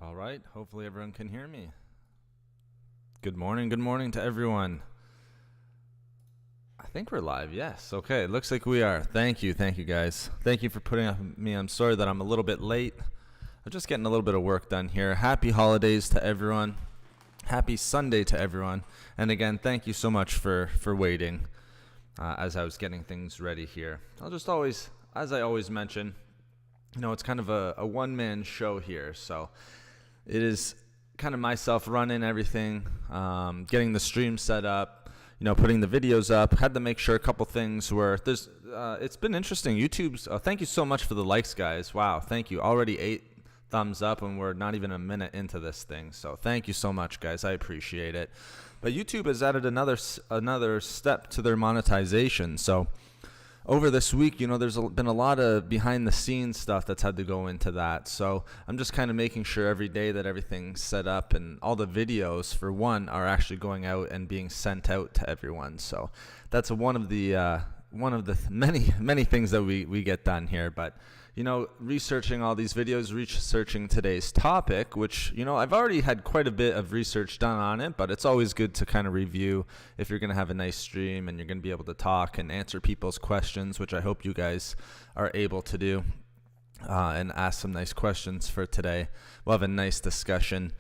All right, hopefully everyone can hear me. Good morning to everyone. I think we're live, yes. Okay, it looks like we are. Thank you guys. Thank you for putting up with me. I'm sorry that I'm a little bit late. I'm just getting a little bit of work done here. Happy holidays to everyone. Happy Sunday to everyone. And again, thank you so much for waiting as I was getting things ready here. I'll just always, as I always mention, it's kind of a one-man show here, so it is kind of myself running everything, getting the stream set up, putting the videos up. Had to make sure a couple things were there's. It's been interesting. YouTube's. Thank you so much for the likes, guys. Wow, thank you. Already 8 thumbs up, and we're not even a minute into this thing. So thank you so much, guys. I appreciate it. But YouTube has added another step to their monetization. So over this week, there's been a lot of behind-the-scenes stuff that's had to go into that. So I'm just kind of making sure every day that everything's set up and all the videos, for one, are actually going out and being sent out to everyone. So that's one of the many things that we get done here. But researching all these videos, researching today's topic, which, I've already had quite a bit of research done on it, but it's always good to kind of review if you're going to have a nice stream and you're going to be able to talk and answer people's questions, which I hope you guys are able to do, and ask some nice questions for today. We'll have a nice discussion.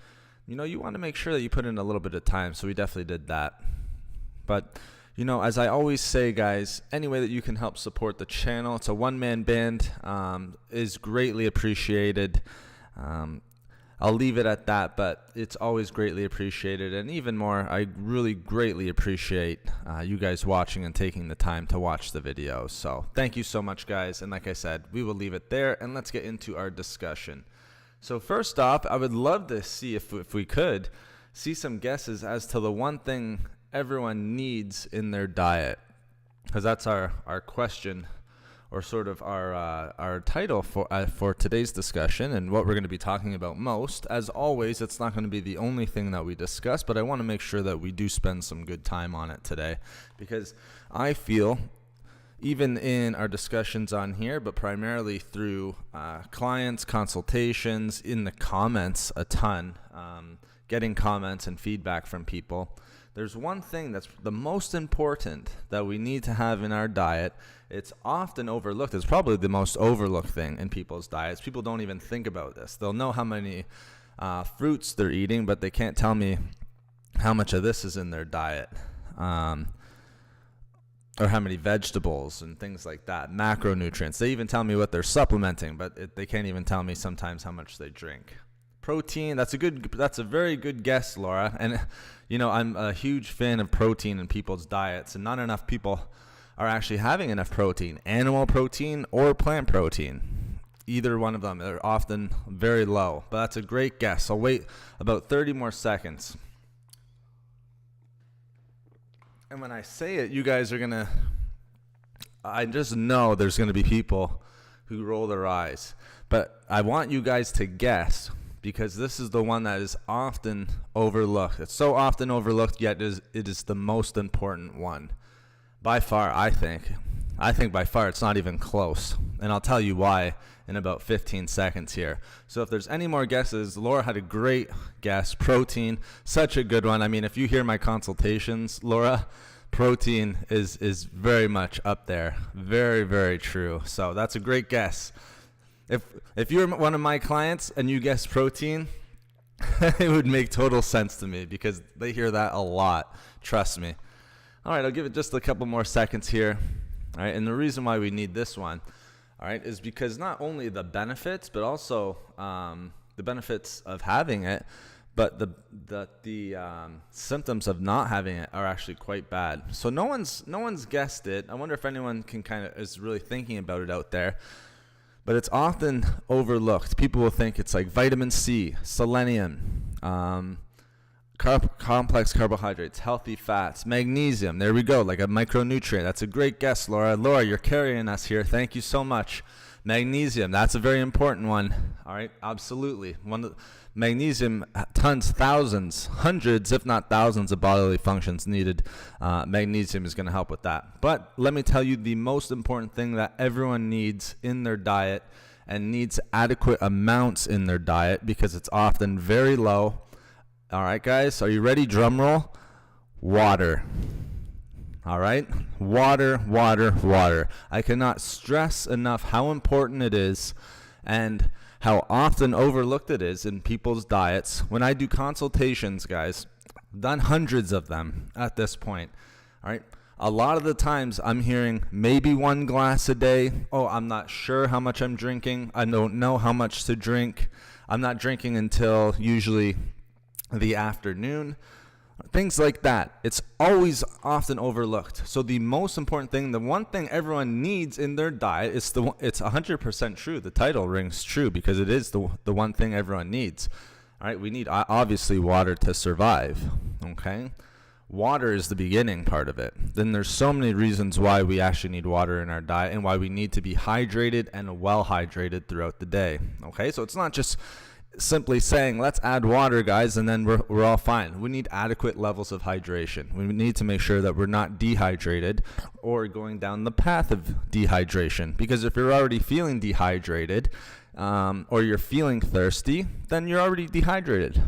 You want to make sure that you put in a little bit of time, so we definitely did that. But as I always say, guys, any way that you can help support the channel, it's a one-man band, is greatly appreciated. I'll leave it at that, but it's always greatly appreciated. And even more, I really greatly appreciate you guys watching and taking the time to watch the video. So thank you so much, guys. And like I said, we will leave it there, and let's get into our discussion. So first off, I would love to see if we could see some guesses as to the one thing everyone needs in their diet, because that's our question, or sort of our title for today's discussion, and what we're going to be talking about most. As always, it's not going to be the only thing that we discuss, but I want to make sure that we do spend some good time on it today, because I feel, even in our discussions on here, but primarily through clients, consultations, in the comments a ton, getting comments and feedback from people, there's one thing that's the most important that we need to have in our diet. It's often overlooked. It's probably the most overlooked thing in people's diets. People don't even think about this. They'll know how many fruits they're eating, but they can't tell me how much of this is in their diet, or how many vegetables and things like that, macronutrients. They even tell me what they're supplementing, but they can't even tell me sometimes how much they drink. Protein, that's a very good guess, Laura. And I'm a huge fan of protein in people's diets, and not enough people are actually having enough protein, animal protein or plant protein. Either one of them are often very low, but that's a great guess. I'll wait about 30 more seconds. And when I say it, you guys are I just know there's gonna be people who roll their eyes, but I want you guys to guess, because this is the one that is often overlooked. It's so often overlooked, yet it is the most important one. By far, I think. By far it's not even close. And I'll tell you why in about 15 seconds here. So if there's any more guesses, Laura had a great guess. Protein, such a good one. I mean, if you hear my consultations, Laura, protein is very much up there. Very, very true. So that's a great guess. If you're one of my clients and you guess protein, it would make total sense to me, because they hear that a lot. Trust me. All right, I'll give it just a couple more seconds here. All right, and the reason why we need this one, all right, is because not only the benefits, but also the benefits of having it, but the symptoms of not having it are actually quite bad. So no one's guessed it. I wonder if anyone is really thinking about it out there. But it's often overlooked. People will think it's like vitamin C, selenium, complex carbohydrates, healthy fats, magnesium. There we go, like a micronutrient. That's a great guess, Laura. Laura, you're carrying us here. Thank you so much. Magnesium, that's a very important one. All right, absolutely. Magnesium, tons, thousands, hundreds, if not thousands of bodily functions needed. Magnesium is going to help with that. But let me tell you the most important thing that everyone needs in their diet, and needs adequate amounts in their diet because it's often very low. All right, guys, are you ready? Drum roll. Water. All right, water, water, water. I cannot stress enough how important it is and how often overlooked it is in people's diets. When I do consultations, guys, I've done hundreds of them at this point. All right, a lot of the times I'm hearing maybe 1 glass a day. Oh, I'm not sure how much I'm drinking. I don't know how much to drink. I'm not drinking until usually the afternoon. Things like that. It's always often overlooked. So the most important thing, the one thing everyone needs in their diet, it's 100% true. The title rings true because it is the one thing everyone needs. All right, we need obviously water to survive. Okay, water is the beginning part of it. Then there's so many reasons why we actually need water in our diet and why we need to be hydrated and well hydrated throughout the day. Okay, so it's not just simply saying let's add water, guys, and then we're all fine. We need adequate levels of hydration. We need to make sure that we're not dehydrated or going down the path of dehydration, because if you're already feeling dehydrated or you're feeling thirsty, then you're already dehydrated.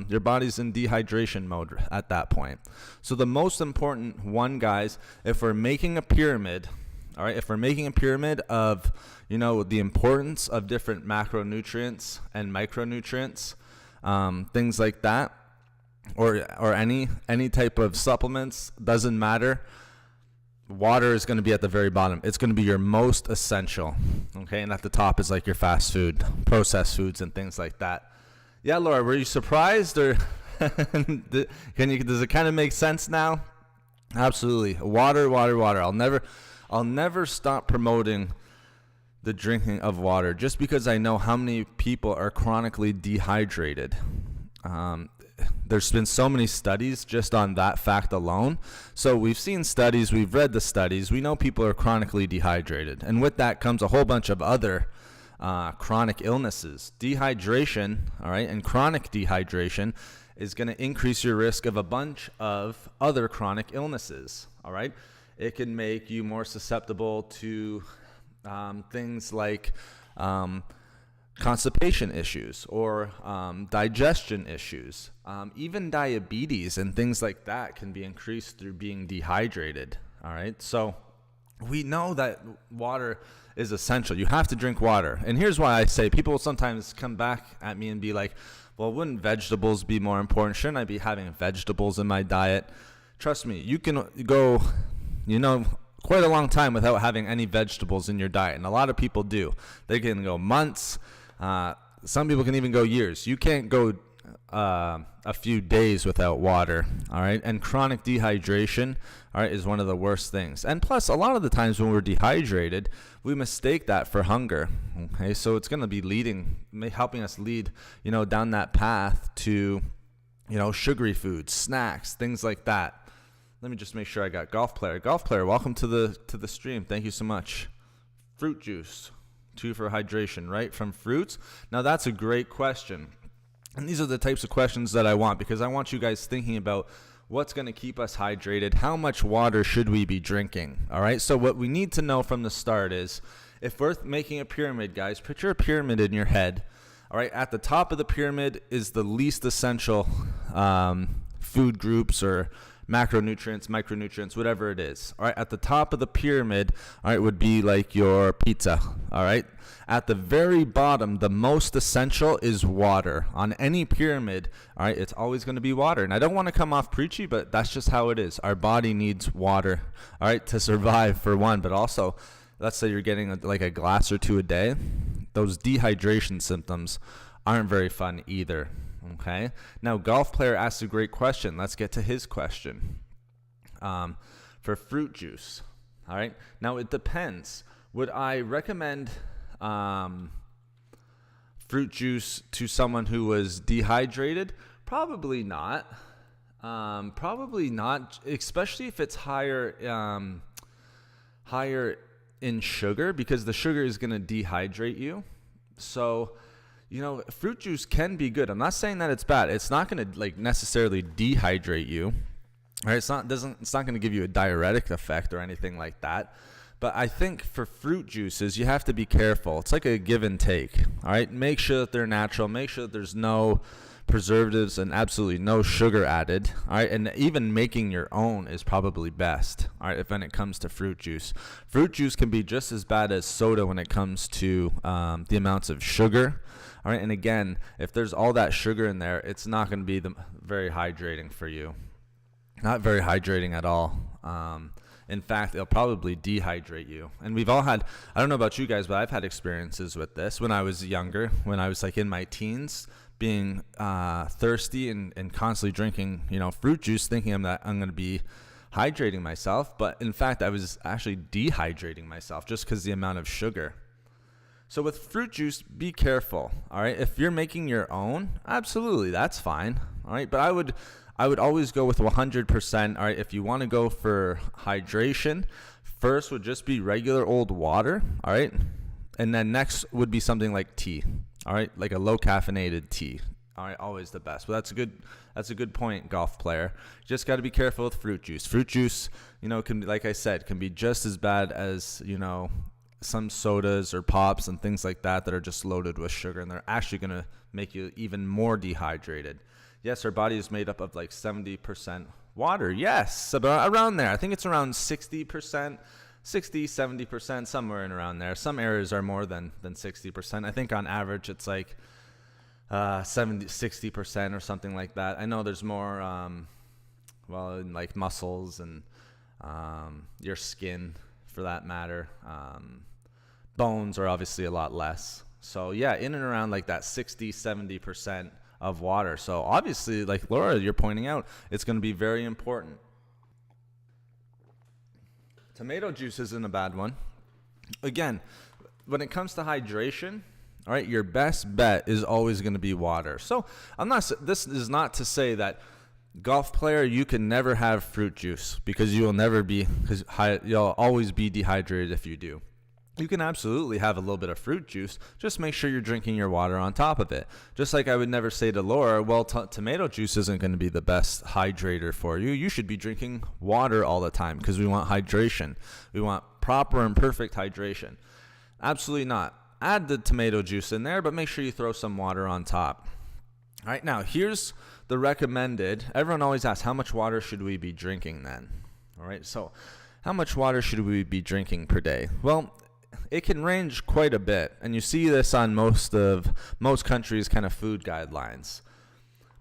Your body's in dehydration mode at that point. So the most important one, guys, if we're making a pyramid, all right, if we're making a pyramid of, the importance of different macronutrients and micronutrients, things like that, or any type of supplements, doesn't matter. Water is going to be at the very bottom. It's going to be your most essential. Okay, and at the top is like your fast food, processed foods, and things like that. Yeah, Laura, were you surprised, or does it kind of make sense now? Absolutely. Water, water, water. I'll never stop promoting the drinking of water just because I know how many people are chronically dehydrated. There's been so many studies just on that fact alone. So we've seen studies, we've read the studies, we know people are chronically dehydrated. And with that comes a whole bunch of other chronic illnesses. Dehydration, all right, and chronic dehydration is going to increase your risk of a bunch of other chronic illnesses, all right? It can make you more susceptible to things like constipation issues or digestion issues. Even diabetes and things like that can be increased through being dehydrated, all right? So we know that water is essential. You have to drink water. And here's why I say, people will sometimes come back at me and be like, well, wouldn't vegetables be more important? Shouldn't I be having vegetables in my diet? Trust me, you can go quite a long time without having any vegetables in your diet, and a lot of people do. They can go months. Some people can even go years. You can't go a few days without water, all right? And chronic dehydration, all right, is one of the worst things. And plus, a lot of the times when we're dehydrated, we mistake that for hunger, okay? So it's going to be helping us lead, down that path to, sugary foods, snacks, things like that. Let me just make sure I got Golf Player. Golf Player, welcome to the stream. Thank you so much. Fruit juice, 2 for hydration, right? From fruits. Now that's a great question. And these are the types of questions that I want, because I want you guys thinking about what's going to keep us hydrated. How much water should we be drinking? All right. So what we need to know from the start is, if we're making a pyramid, guys, picture a pyramid in your head. All right. At the top of the pyramid is the least essential food groups or macronutrients, micronutrients, whatever it is. All right, at the top of the pyramid, all right, would be like your pizza. All right, at the very bottom, the most essential is water. On any pyramid, all right, it's always going to be water. And I don't want to come off preachy, but that's just how it is. Our body needs water, all right, to survive, for one. But also, let's say you're getting like a glass or 2 a day. Those dehydration symptoms aren't very fun either. Okay. Now, Golf Player asked a great question. Let's get to his question. For fruit juice. All right. Now, it depends. Would I recommend fruit juice to someone who was dehydrated? Probably not. Probably not, especially if it's higher in sugar, because the sugar is going to dehydrate you. So, fruit juice can be good. I'm not saying that it's bad. It's not going to necessarily dehydrate you. Right? It's not going to give you a diuretic effect or anything like that. But I think for fruit juices, you have to be careful. It's like a give and take, all right? Make sure that they're natural. Make sure that there's no preservatives and absolutely no sugar added, all right? And even making your own is probably best, all right, when it comes to fruit juice. Fruit juice can be just as bad as soda when it comes to the amounts of sugar, all right? And again, if there's all that sugar in there, it's not going to be very hydrating for you. Not very hydrating at all. In fact, it'll probably dehydrate you. And we've all had, I don't know about you guys, but I've had experiences with this when I was younger, when I was like in my teens, being thirsty and constantly drinking, fruit juice, thinking I'm going to be hydrating myself. But in fact, I was actually dehydrating myself just because the amount of sugar. So with fruit juice, be careful, all right? If you're making your own, absolutely, that's fine, all right? But I would always go with 100%. All right, if you want to go for hydration, first would just be regular old water, all right? And then next would be something like tea, all right? Like a low caffeinated tea. All right, always the best. But that's a good point, golf player. You just got to be careful with fruit juice. Fruit juice, can be, like I said, can be just as bad as, some sodas or pops and things like that are just loaded with sugar, and they're actually going to make you even more dehydrated. Yes, our body is made up of like 70% water. Yes, about around there. I think it's around 60%, 60, 70%, somewhere in around there. Some areas are more than 60%. I think on average it's like 60% or something like that. I know there's more, in like muscles and your skin for that matter. Bones are obviously a lot less. So yeah, in and around like that 60, 70% of water. So obviously, like Laura, you're pointing out, it's going to be very important. Tomato juice isn't a bad one. Again, when it comes to hydration, all right, your best bet is always going to be water. So this is not to say that golf player, you can never have fruit juice because you'll always be dehydrated if you do. You can absolutely have a little bit of fruit juice. Just make sure you're drinking your water on top of it. Just like I would never say to Laura, well, tomato juice isn't going to be the best hydrator for you. You should be drinking water all the time because we want hydration. We want proper and perfect hydration. Absolutely not. Add the tomato juice in there, but make sure you throw some water on top. All right, now here's the recommended. Everyone always asks, how much water should we be drinking then? All right, so how much water should we be drinking per day? Well, it can range quite a bit, and you see this on most countries' kind of food guidelines.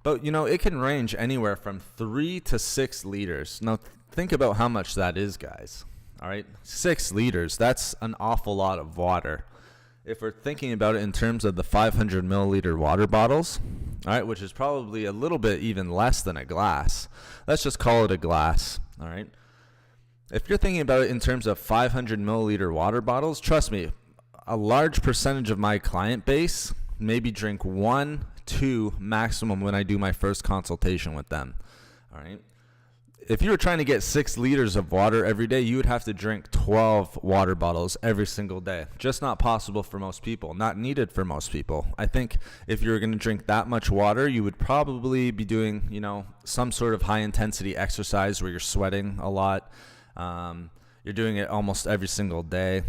But, it can range anywhere from 3 to 6 liters. Now, think about how much that is, guys. All right, 6 liters, that's an awful lot of water. If we're thinking about it in terms of the 500 milliliter water bottles, all right, which is probably a little bit even less than a glass. Let's just call it a glass, all right? If you're thinking about it in terms of 500 milliliter water bottles, trust me, a large percentage of my client base maybe drink 1, 2 maximum when I do my first consultation with them. All right. If you were trying to get 6 liters of water every day, you would have to drink 12 water bottles every single day. Just not possible for most people, not needed for most people. I think if you were going to drink that much water, you would probably be doing, some sort of high intensity exercise where you're sweating a lot. You're doing it almost every single day,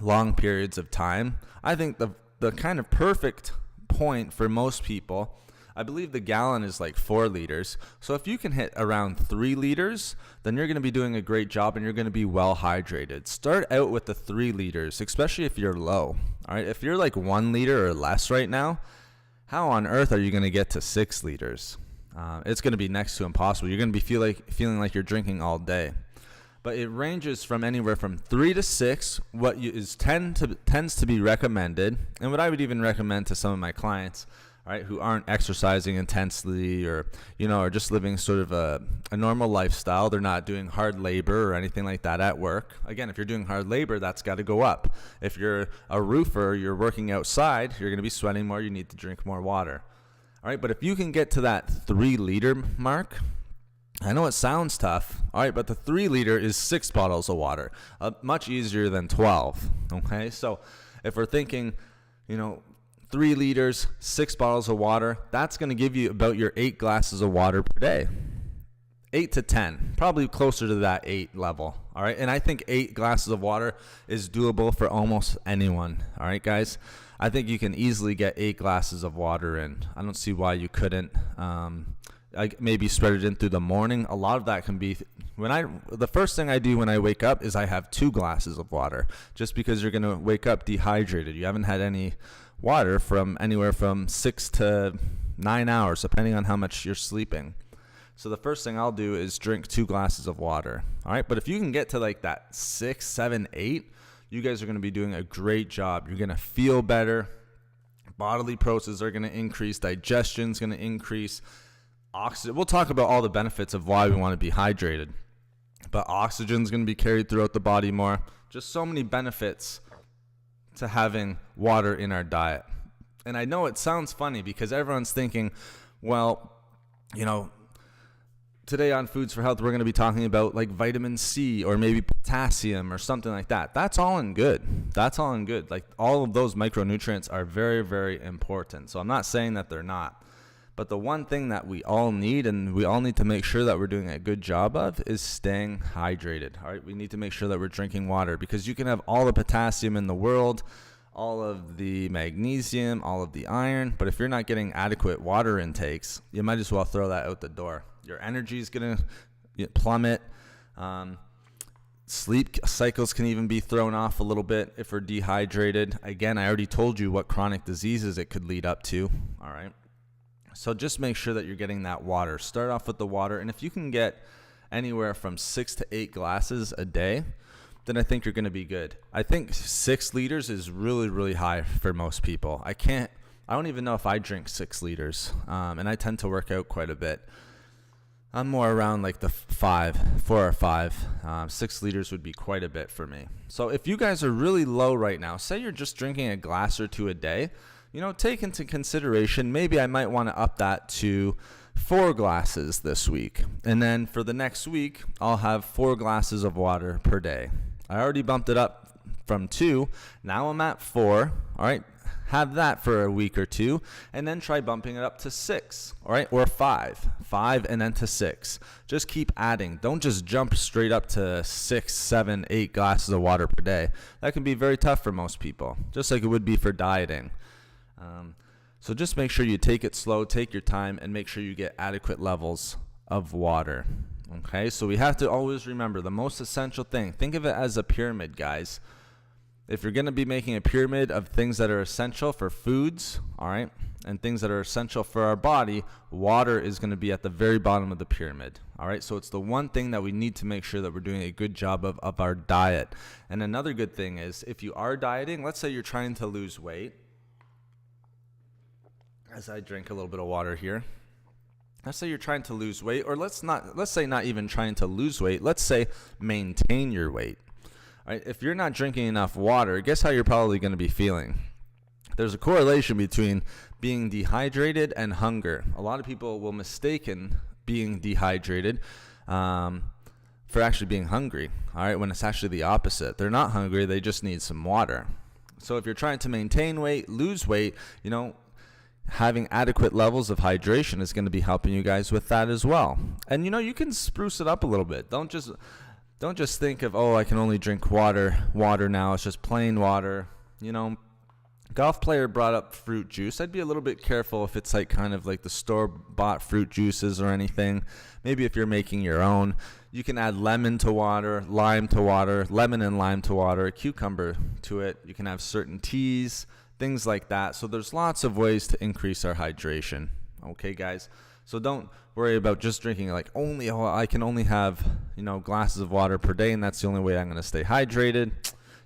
long periods of time. I think the kind of perfect point for most people, I believe the gallon is like 4 liters. So if you can hit around 3 liters, then you're going to be doing a great job and you're going to be well hydrated. Start out with the 3 liters, especially if you're low. All right, if you're like 1 liter or less right now, how on earth are you going to get to 6 liters? It's going to be next to impossible. You're going to be feeling like you're drinking all day. But it ranges from anywhere from 3 to 6, what tends to be recommended, and what I would even recommend to some of my clients, right, who aren't exercising intensely or, are just living sort of a normal lifestyle. They're not doing hard labor or anything like that at work. Again, if you're doing hard labor, that's got to go up. If you're a roofer, you're working outside, you're going to be sweating more, you need to drink more water. All right, but if you can get to that 3 liter mark, I know it sounds tough, all right, but the 3 liter is 6 bottles of water, much easier than 12, okay? So if we're thinking, 3 liters, 6 bottles of water, that's going to give you about your 8 glasses of water per day. 8 to 10, probably closer to that 8 level. All right. And I think 8 glasses of water is doable for almost anyone. All right, guys. I think you can easily get 8 glasses of water in. I don't see why you couldn't. Maybe spread it in through the morning. A lot of that can be the first thing I do when I wake up is I have 2 glasses of water, just because you're going to wake up dehydrated. You haven't had any water from anywhere from 6 to 9 hours, depending on how much you're sleeping. So the first thing I'll do is drink 2 glasses of water. All right. But if you can get to like that 6, 7, 8, you guys are going to be doing a great job. You're going to feel better. Bodily processes are going to increase. Digestion's going to increase. Oxygen. We'll talk about all the benefits of why we want to be hydrated. But oxygen's going to be carried throughout the body more. Just so many benefits to having water in our diet. And I know it sounds funny because everyone's thinking, well, today on Foods for Health, we're going to be talking about like vitamin C or maybe potassium or something like that. That's all in good. Like all of those micronutrients are very, very important. So I'm not saying that they're not. But the one thing that we all need, and we all need to make sure that we're doing a good job of, is staying hydrated. All right, we need to make sure that we're drinking water, because you can have all the potassium in the world, all of the magnesium, all of the iron, but if you're not getting adequate water intakes, you might as well throw that out the door. Your energy is going to plummet. Sleep cycles can even be thrown off a little bit if we're dehydrated. Again, I already told you what chronic diseases it could lead up to. All right. So just make sure that you're getting that water. Start off with the water. And if you can get anywhere from 6 to 8 glasses a day, then I think you're going to be good. I think 6 liters is really, really high for most people. I don't even know if I drink 6 liters. And I tend to work out quite a bit. I'm more around like the 4 or 5. 6 liters would be quite a bit for me. So if you guys are really low right now, say you're just drinking a glass or 2 a day, take into consideration, maybe I might want to up that to 4 glasses this week. And then for the next week, I'll have 4 glasses of water per day. I already bumped it up from 2. Now I'm at 4. All right. Have that for a week or 2, and then try bumping it up to 6, all right, or 5, and then to 6. Just keep adding. Don't just jump straight up to 6, 7, 8 glasses of water per day. That can be very tough for most people, just like it would be for dieting. So just make sure you take it slow, take your time, and make sure you get adequate levels of water. Okay, so we have to always remember the most essential thing. Think of it as a pyramid, guys. If you're going to be making a pyramid of things that are essential for foods, all right, and things that are essential for our body, water is going to be at the very bottom of the pyramid, all right? So it's the one thing that we need to make sure that we're doing a good job of our diet. And another good thing is, if you are dieting, let's say you're trying to lose weight, as I drink a little bit of water here. Let's say you're trying to lose weight, or let's say not even trying to lose weight. Let's say maintain your weight. All right, if you're not drinking enough water, guess how you're probably going to be feeling? There's a correlation between being dehydrated and hunger. A lot of people will mistake being dehydrated for actually being hungry, all right, when it's actually the opposite. They're not hungry, they just need some water. So if you're trying to maintain weight, lose weight, having adequate levels of hydration is going to be helping you guys with that as well. And you can spruce it up a little bit. Don't just think of, I can only drink water now. It's just plain water. Golf player brought up fruit juice. I'd be a little bit careful if it's like kind of like the store-bought fruit juices or anything. Maybe if you're making your own, you can add lemon to water, lime to water, lemon and lime to water, cucumber to it. You can have certain teas, things like that. So there's lots of ways to increase our hydration. Okay, guys? So don't worry about just drinking I can only have, glasses of water per day, and that's the only way I'm going to stay hydrated.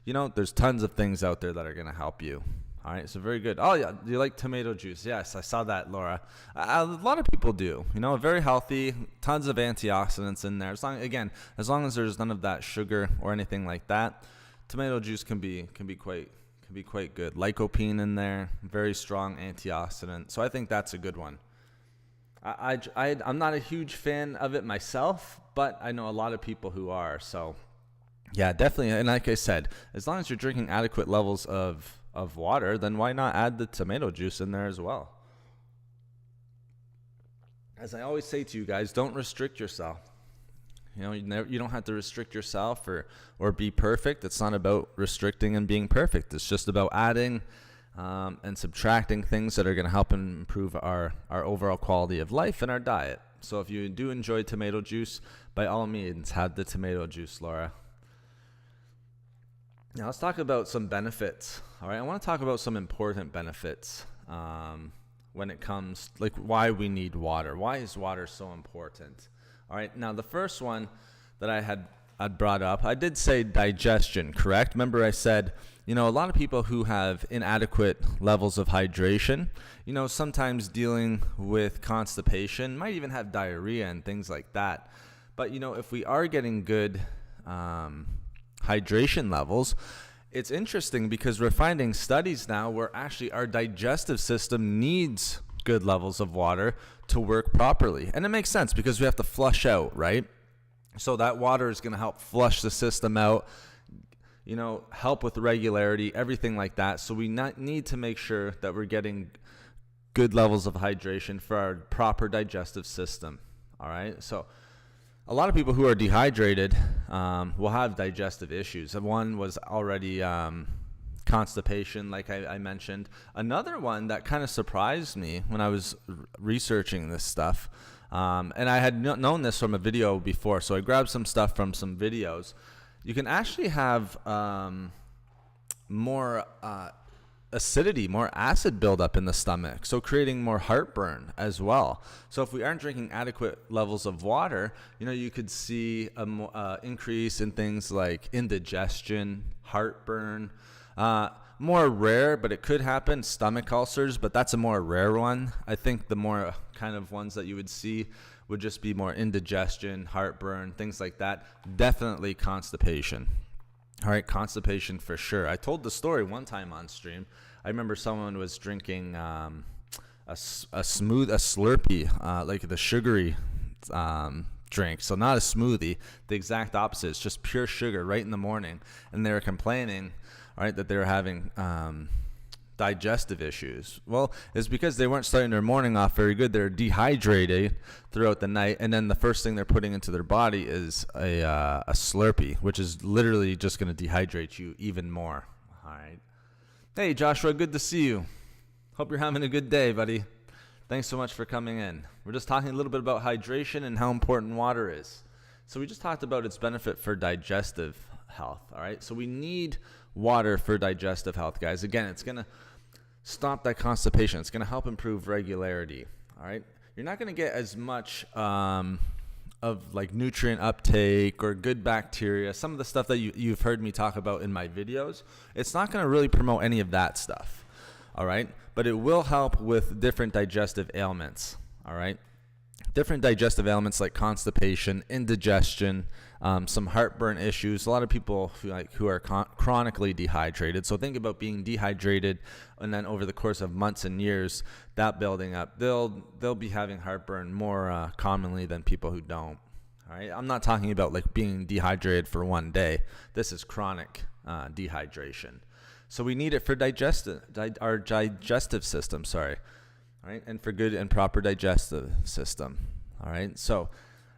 There's tons of things out there that are going to help you. All right, so very good. Oh, yeah, do you like tomato juice? Yes, I saw that, Laura. A lot of people do. Very healthy, tons of antioxidants in there. As long as there's none of that sugar or anything like that, tomato juice can be quite good. Lycopene in there, very strong antioxidant. So I think that's a good one. I'm not a huge fan of it myself, but I know a lot of people who are. So yeah, definitely. And like I said, as long as you're drinking adequate levels of water, then why not add the tomato juice in there as well? As I always say to you guys, don't restrict yourself. You don't have to restrict yourself or be perfect. It's not about restricting and being perfect. It's just about adding and subtracting things that are going to help improve our overall quality of life and our diet. So if you do enjoy tomato juice, by all means, have the tomato juice, Laura. Now let's talk about some benefits. All right, I want to talk about some important benefits when it comes, like, why we need water. Why is water so important? All right, now the first one that I'd brought up, I did say digestion, correct? Remember I said, a lot of people who have inadequate levels of hydration, sometimes dealing with constipation, might even have diarrhea and things like that. But, if we are getting good hydration levels, it's interesting because we're finding studies now where actually our digestive system needs good levels of water to work properly. And it makes sense because we have to flush out, right? So that water is going to help flush the system out, help with regularity, everything like that. So we need to make sure that we're getting good levels of hydration for our proper digestive system. All right. So a lot of people who are dehydrated will have digestive issues. One was already constipation, like I mentioned. Another one that kind of surprised me when I was researching this stuff, and I had known this from a video before, so I grabbed some stuff from some videos. You can actually have more acidity, more acid buildup in the stomach, so creating more heartburn as well. So if we aren't drinking adequate levels of water, you could see a increase in things like indigestion, heartburn. More rare, but it could happen, stomach ulcers, but that's a more rare one. I think the more kind of ones that you would see would just be more indigestion, heartburn, things like that. Definitely constipation. All right, constipation for sure. I told the story one time on stream. I remember someone was drinking a Slurpee, like the sugary drink. So not a smoothie, the exact opposite. It's just pure sugar right in the morning. And they were complaining, all right, that they were having digestive issues. Well, it's because they weren't starting their morning off very good. They're dehydrated throughout the night, and then the first thing they're putting into their body is a Slurpee, which is literally just going to dehydrate you even more. All right. Hey, Joshua, good to see you. Hope you're having a good day, buddy. Thanks so much for coming in. We're just talking a little bit about hydration and how important water is. So we just talked about its benefit for digestive health. All right. So we need water for digestive health, guys. Again, it's going to stop that constipation. It's going to help improve regularity. All right. You're not going to get as much of like nutrient uptake or good bacteria. Some of the stuff that you've heard me talk about in my videos, it's not going to really promote any of that stuff. All right. But it will help with different digestive ailments. All right. Different digestive ailments like constipation, indigestion, some heartburn issues. A lot of people who are chronically dehydrated. So think about being dehydrated, and then over the course of months and years, that building up, they'll be having heartburn more commonly than people who don't. All right, I'm not talking about like being dehydrated for one day. This is chronic dehydration. So we need it for our digestive system. Sorry. All right, and for good and proper digestive system. All right, so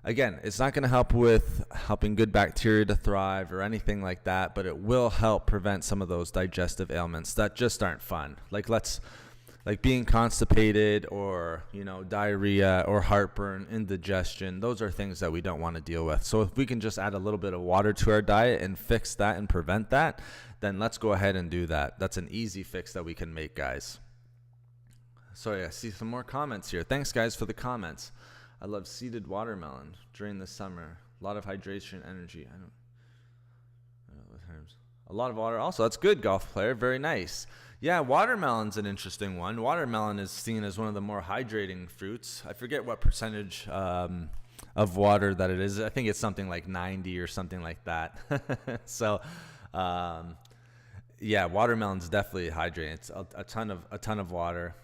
again, it's not going to help with helping good bacteria to thrive or anything like that, but it will help prevent some of those digestive ailments that just aren't fun. Like being constipated or, diarrhea or heartburn, indigestion. Those are things that we don't want to deal with. So if we can just add a little bit of water to our diet and fix that and prevent that, then let's go ahead and do that. That's an easy fix that we can make, guys. Sorry, I see some more comments here. Thanks, guys, for the comments. I love seeded watermelon during the summer. A lot of hydration, energy. I don't know what terms. A lot of water. Also, that's good, golf player. Very nice. Yeah, watermelon's an interesting one. Watermelon is seen as one of the more hydrating fruits. I forget what percentage of water that it is. I think it's something like 90 or something like that. So, yeah, watermelon's definitely hydrating. It's a ton of water.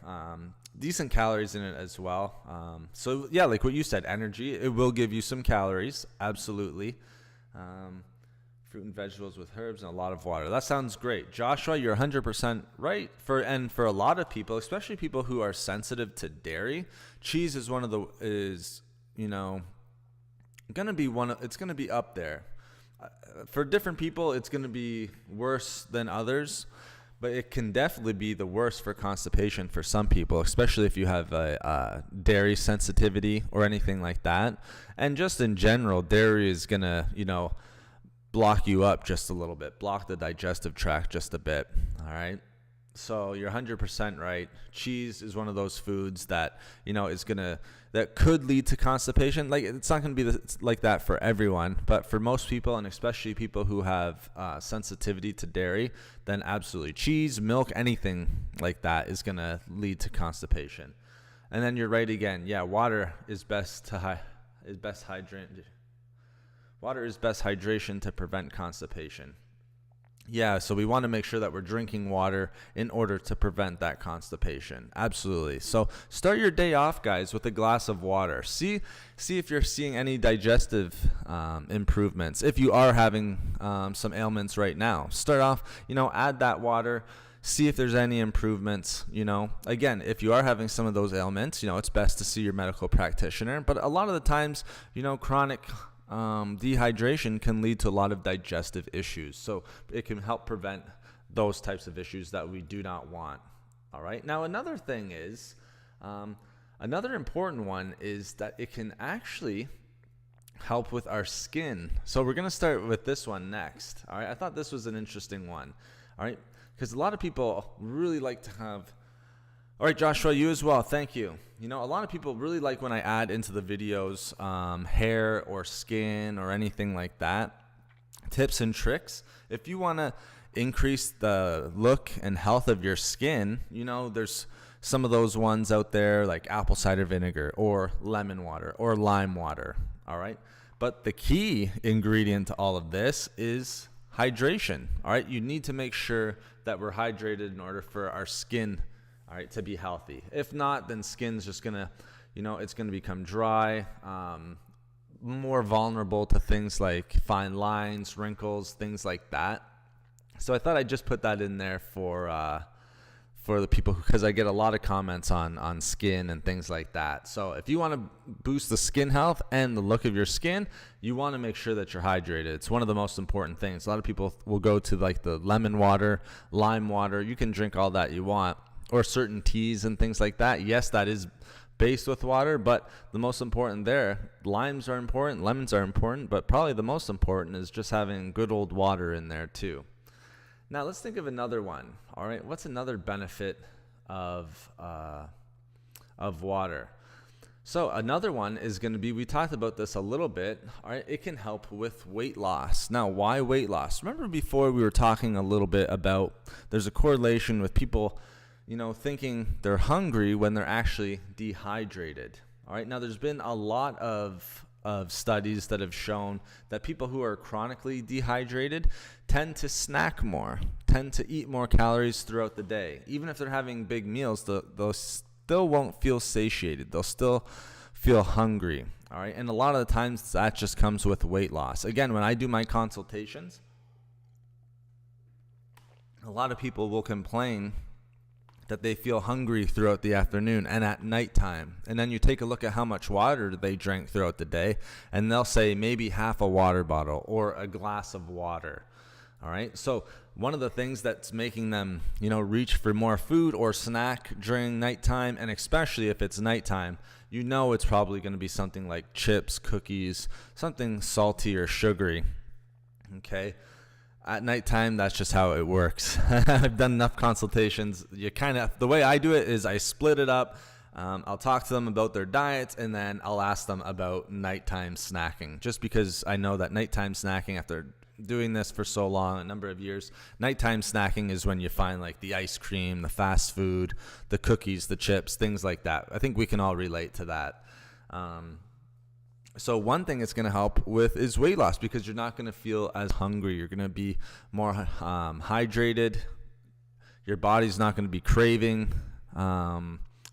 Decent calories in it as well. So yeah, like what you said, energy. It will give you some calories, absolutely. Fruit and vegetables with herbs and a lot of water. That sounds great, Joshua. You're 100% right. For a lot of people, especially people who are sensitive to dairy, cheese is it's going to be up there. For different people, it's going to be worse than others, but it can definitely be the worst for constipation for some people, especially if you have a dairy sensitivity or anything like that. And just in general, dairy is going to, block you up just a little bit, block the digestive tract just a bit. All right. So you're 100% right. Cheese is one of those foods that, that could lead to constipation. Like, it's not going to be like that for everyone, but for most people, and especially people who have sensitivity to dairy, then absolutely cheese, milk, anything like that is going to lead to constipation. And then you're right again. Yeah, water is best hydration to prevent constipation. Yeah, so we want to make sure that we're drinking water in order to prevent that constipation. Absolutely. So start your day off, guys, with a glass of water. See if you're seeing any digestive improvements. If you are having some ailments right now, start off, add that water. See if there's any improvements. Again, if you are having some of those ailments, it's best to see your medical practitioner. But a lot of the times, chronic dehydration can lead to a lot of digestive issues. So it can help prevent those types of issues that we do not want. All right. Now, another thing is, another important one is that it can actually help with our skin. So we're going to start with this one next. All right. I thought this was an interesting one. All right. Because a lot of people really like to have. All right, Joshua, you as well. Thank you. A lot of people really like when I add into the videos hair or skin or anything like that, tips and tricks. If you want to increase the look and health of your skin, there's some of those ones out there like apple cider vinegar or lemon water or lime water. All right. But the key ingredient to all of this is hydration. All right. You need to make sure that we're hydrated in order for our skin, all right, to be healthy. If not, then skin's just gonna, it's gonna become dry, more vulnerable to things like fine lines, wrinkles, things like that. So I thought I'd just put that in there for the people, because I get a lot of comments on skin and things like that. So if you want to boost the skin health and the look of your skin, you want to make sure that you're hydrated. It's one of the most important things. A lot of people will go to like the lemon water, lime water. You can drink all that you want, or certain teas and things like that. Yes, that is based with water, but the most important there, limes are important, lemons are important, but probably the most important is just having good old water in there too. Now let's think of another one. All right, what's another benefit of water? So another one is going to be, we talked about this a little bit. All right, it can help with weight loss. Now, why weight loss? Remember before we were talking a little bit about there's a correlation with people thinking they're hungry when they're actually dehydrated. All right. Now, there's been a lot of studies that have shown that people who are chronically dehydrated tend to snack more, tend to eat more calories throughout the day. Even if they're having big meals, they'll still won't feel satiated. They'll still feel hungry. All right. And a lot of the times that just comes with weight loss. Again, when I do my consultations, a lot of people will complain that they feel hungry throughout the afternoon and at nighttime. And then you take a look at how much water they drank throughout the day, and they'll say maybe half a water bottle or a glass of water. All right. So one of the things that's making them, reach for more food or snack during nighttime, and especially if it's nighttime, it's probably going to be something like chips, cookies, something salty or sugary. Okay. At nighttime, that's just how it works. I've done enough consultations. The way I do it is I split it up. I'll talk to them about their diets, and then I'll ask them about nighttime snacking, just because I know that nighttime snacking, after doing this for so long, a number of years, nighttime snacking is when you find like the ice cream, the fast food, the cookies, the chips, things like that. I think we can all relate to that. So one thing it's going to help with is weight loss, because you're not going to feel as hungry. You're going to be more hydrated. Your body's not going to be craving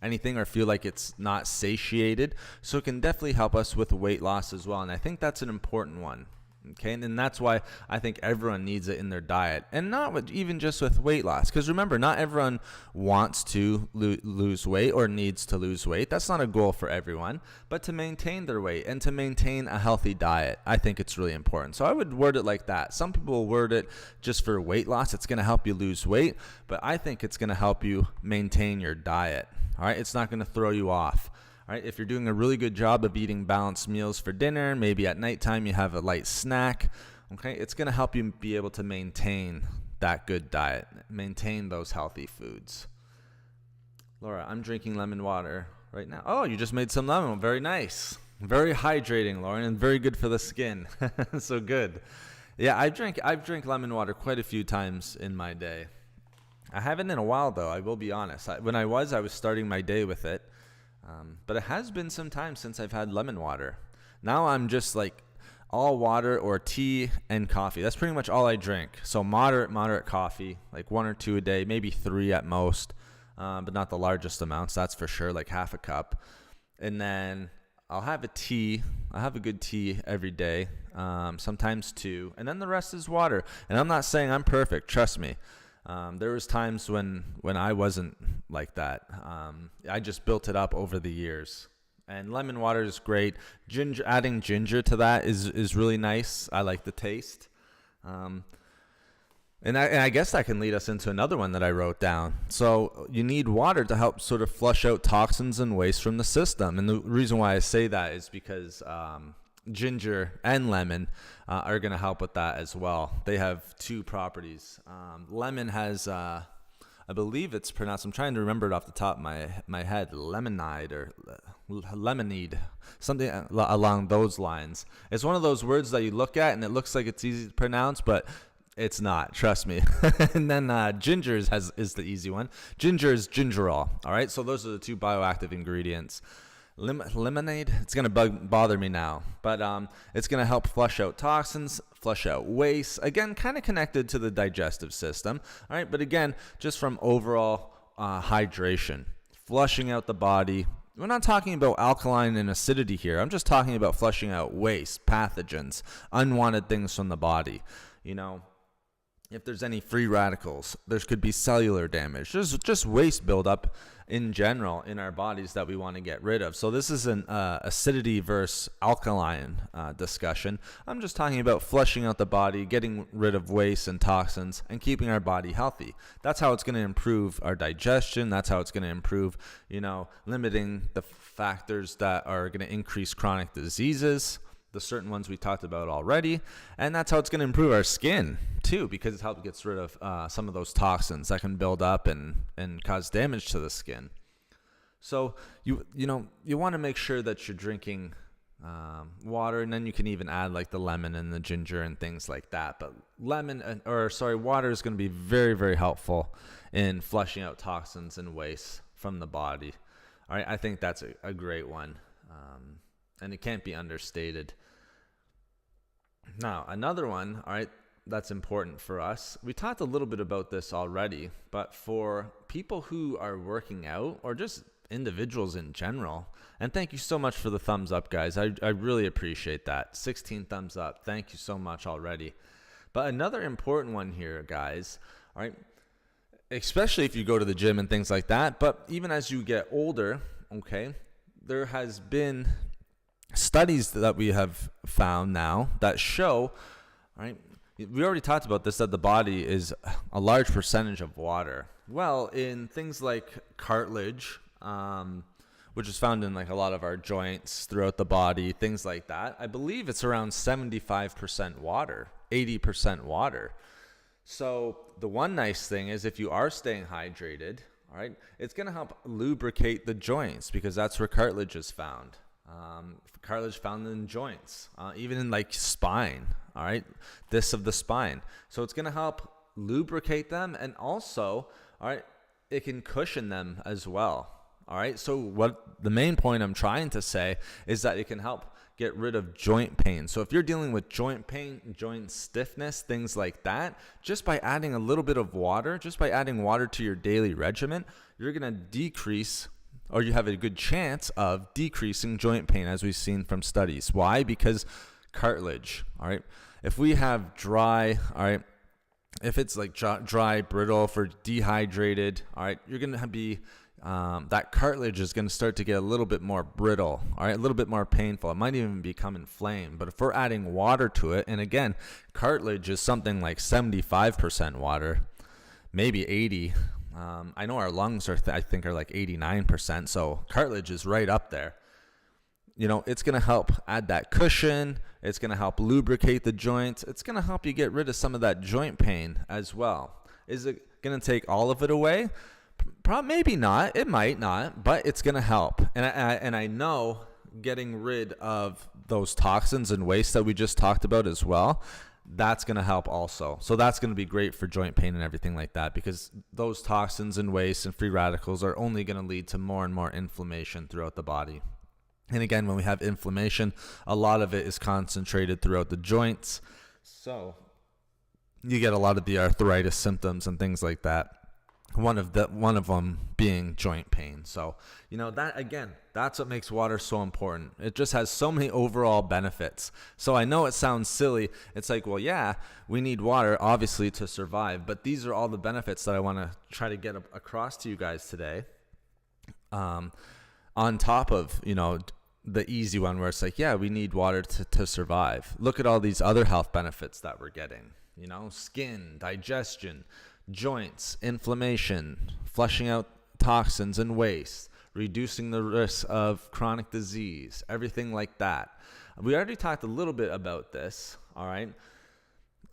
anything or feel like it's not satiated. So it can definitely help us with weight loss as well. And I think that's an important one. Okay, and that's why I think everyone needs it in their diet, and not even just with weight loss. Because remember, not everyone wants to lose weight or needs to lose weight. That's not a goal for everyone. But to maintain their weight and to maintain a healthy diet, I think it's really important. So I would word it like that. Some people will word it just for weight loss. It's going to help you lose weight, but I think it's going to help you maintain your diet. All right, it's not going to throw you off. All right, if you're doing a really good job of eating balanced meals for dinner, maybe at nighttime you have a light snack, okay, it's going to help you be able to maintain that good diet, maintain those healthy foods. Laura, I'm drinking lemon water right now. Oh, you just made some lemon. Very nice. Very hydrating, Lauren, and very good for the skin. So good. Yeah, I've drank lemon water quite a few times in my day. I haven't in a while, though, I will be honest. When I was starting my day with it. But it has been some time since I've had lemon water. Now I'm just like all water or tea and coffee. That's pretty much all I drink. So moderate coffee, like 1 or 2 a day, maybe 3 at most, but not the largest amounts, that's for sure, like half a cup. And then I'll have a tea. I have a good tea every day, sometimes 2. And then the rest is water. And I'm not saying I'm perfect, trust me. There was times when I wasn't like that. I just built it up over the years. And lemon water is great. Adding ginger to that is really nice. I like the taste. And I guess that can lead us into another one that I wrote down. So you need water to help sort of flush out toxins and waste from the system. And the reason why I say that is because ginger and lemon are going to help with that as well. They have 2 properties. Lemon has, I believe it's pronounced, I'm trying to remember it off the top of my head, lemonide or lemonade, something along those lines. It's one of those words that you look at and it looks like it's easy to pronounce, but it's not, trust me. And then ginger is the easy one. Ginger is gingerol, all right? So those are the 2 bioactive ingredients. Lemonade, it's going to bother me now, but it's going to help flush out toxins, flush out waste, again, kind of connected to the digestive system, all right? But again, just from overall hydration, flushing out the body. We're not talking about alkaline and acidity here. I'm just talking about flushing out waste, pathogens, unwanted things from the body. You know, if there's any free radicals, there could be cellular damage. There's just waste buildup in general in our bodies that we want to get rid of. So this is an acidity versus alkaline discussion. I'm just talking about flushing out the body, getting rid of waste and toxins, and keeping our body healthy. That's how it's going to improve our digestion. That's how it's going to improve, limiting the factors that are going to increase chronic diseases, the certain ones we talked about already. And that's how it's going to improve our skin too, because it helps get rid of some of those toxins that can build up and cause damage to the skin. So you want to make sure that you're drinking water, and then you can even add like the lemon and the ginger and things like that. But water is going to be very, very helpful in flushing out toxins and waste from the body. All right, I think that's a great one, and it can't be understated. Now, another one, all right, that's important for us. We talked a little bit about this already, but for people who are working out or just individuals in general, and thank you so much for the thumbs up, guys. I really appreciate that. 16 thumbs up. Thank you so much already. But another important one here, guys, all right, especially if you go to the gym and things like that, but even as you get older, okay, there has been studies that we have found now that show, all right, we already talked about this, that the body is a large percentage of water. Well, in things like cartilage, which is found in like a lot of our joints throughout the body, things like that, I believe it's around 75% water, 80% water. So the one nice thing is if you are staying hydrated, all right, it's going to help lubricate the joints because that's where cartilage is found. Cartilage found in joints, even in like spine, all right, this of the spine. So it's going to help lubricate them, and also, all right, it can cushion them as well. All right, so what the main point I'm trying to say is that it can help get rid of joint pain. So if you're dealing with joint pain, joint stiffness, things like that, just by adding a little bit of water, just by adding water to your daily regimen, you're going to decrease, or you have a good chance of decreasing joint pain, as we've seen from studies. Why? Because cartilage, all right, if we have dry, all right, if it's like dry, brittle, if we're dehydrated, all right, you're going to be, that cartilage is going to start to get a little bit more brittle, all right, a little bit more painful. It might even become inflamed. But if we're adding water to it, and again, cartilage is something like 75% water, maybe 80. I know our lungs are, I think, are like 89%. So cartilage is right up there. You know, it's going to help add that cushion. It's going to help lubricate the joints. It's going to help you get rid of some of that joint pain as well. Is it going to take all of it away? Maybe not. It might not, but it's going to help. And I know getting rid of those toxins and waste that we just talked about as well, that's going to help also. So that's going to be great for joint pain and everything like that, because those toxins and waste and free radicals are only going to lead to more and more inflammation throughout the body. And again, when we have inflammation, a lot of it is concentrated throughout the joints. So you get a lot of the arthritis symptoms and things like that. One of them being joint pain. So, you know, that again, that's what makes water so important. It just has so many overall benefits. So I know it sounds silly. It's like, well, yeah, we need water obviously to survive, but these are all the benefits that I want to try to get across to you guys today. On top of, you know, the easy one where it's like, yeah, we need water to survive. Look at all these other health benefits that we're getting, you know, skin, digestion, joints, inflammation, flushing out toxins and waste, reducing the risk of chronic disease, everything like that. We already talked a little bit about this, all right?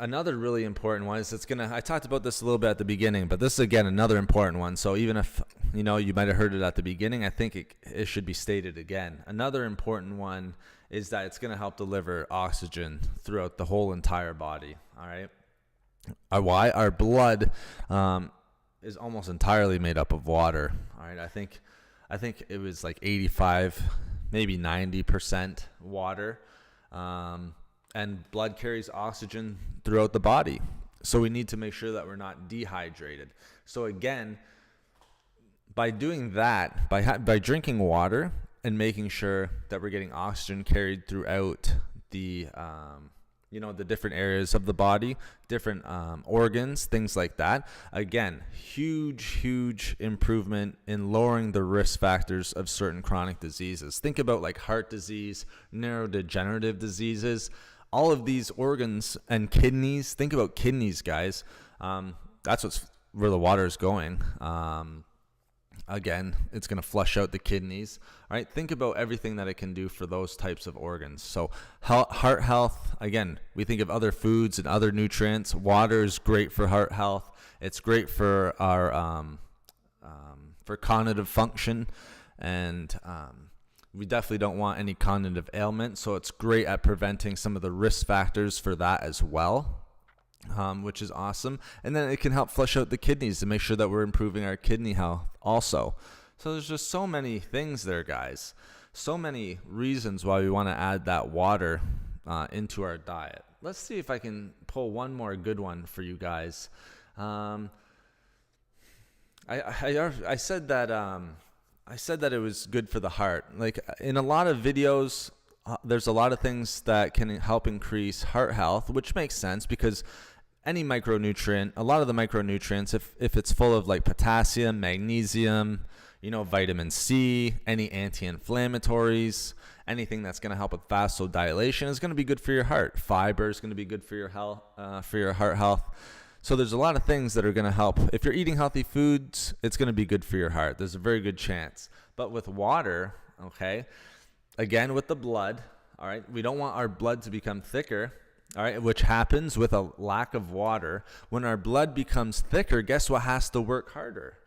Another really important one is I talked about this a little bit at the beginning, but this is, again, another important one. So even if, you know, you might have heard it at the beginning, I think it should be stated again. Another important one is that it's going to help deliver oxygen throughout the whole entire body, all right? Why? Our blood is almost entirely made up of water, all right? I think it was like 85, maybe 90% water. And blood carries oxygen throughout the body. So we need to make sure that we're not dehydrated. So again, by doing that, by drinking water and making sure that we're getting oxygen carried throughout the, the different areas of the body, different organs, things like that. Again, huge improvement in lowering the risk factors of certain chronic diseases. Think about like heart disease, neurodegenerative diseases. All of these organs and kidneys, think about kidneys, guys. That's where the water is going. Again, it's going to flush out the kidneys. All right, think about everything that it can do for those types of organs. So heart health, again, we think of other foods and other nutrients. Water is great for heart health. It's great for our for cognitive function, and we definitely don't want any cognitive ailment, so it's great at preventing some of the risk factors for that as well, which is awesome. And then it can help flush out the kidneys to make sure that we're improving our kidney health also. So there's just so many things there, guys. So many reasons why we want to add that water into our diet. Let's see if I can pull one more good one for you guys. I said that it was good for the heart. Like in a lot of videos, there's a lot of things that can help increase heart health, which makes sense because any micronutrient, a lot of the micronutrients, if it's full of like potassium, magnesium, vitamin C, any anti-inflammatories, anything that's going to help with vasodilation is going to be good for your heart. Fiber is going to be good for your health, for your heart health. So there's a lot of things that are going to help. If you're eating healthy foods, it's going to be good for your heart. There's a very good chance. But with water, okay, again, with the blood, all right, we don't want our blood to become thicker, all right, which happens with a lack of water. When our blood becomes thicker, guess what has to work harder?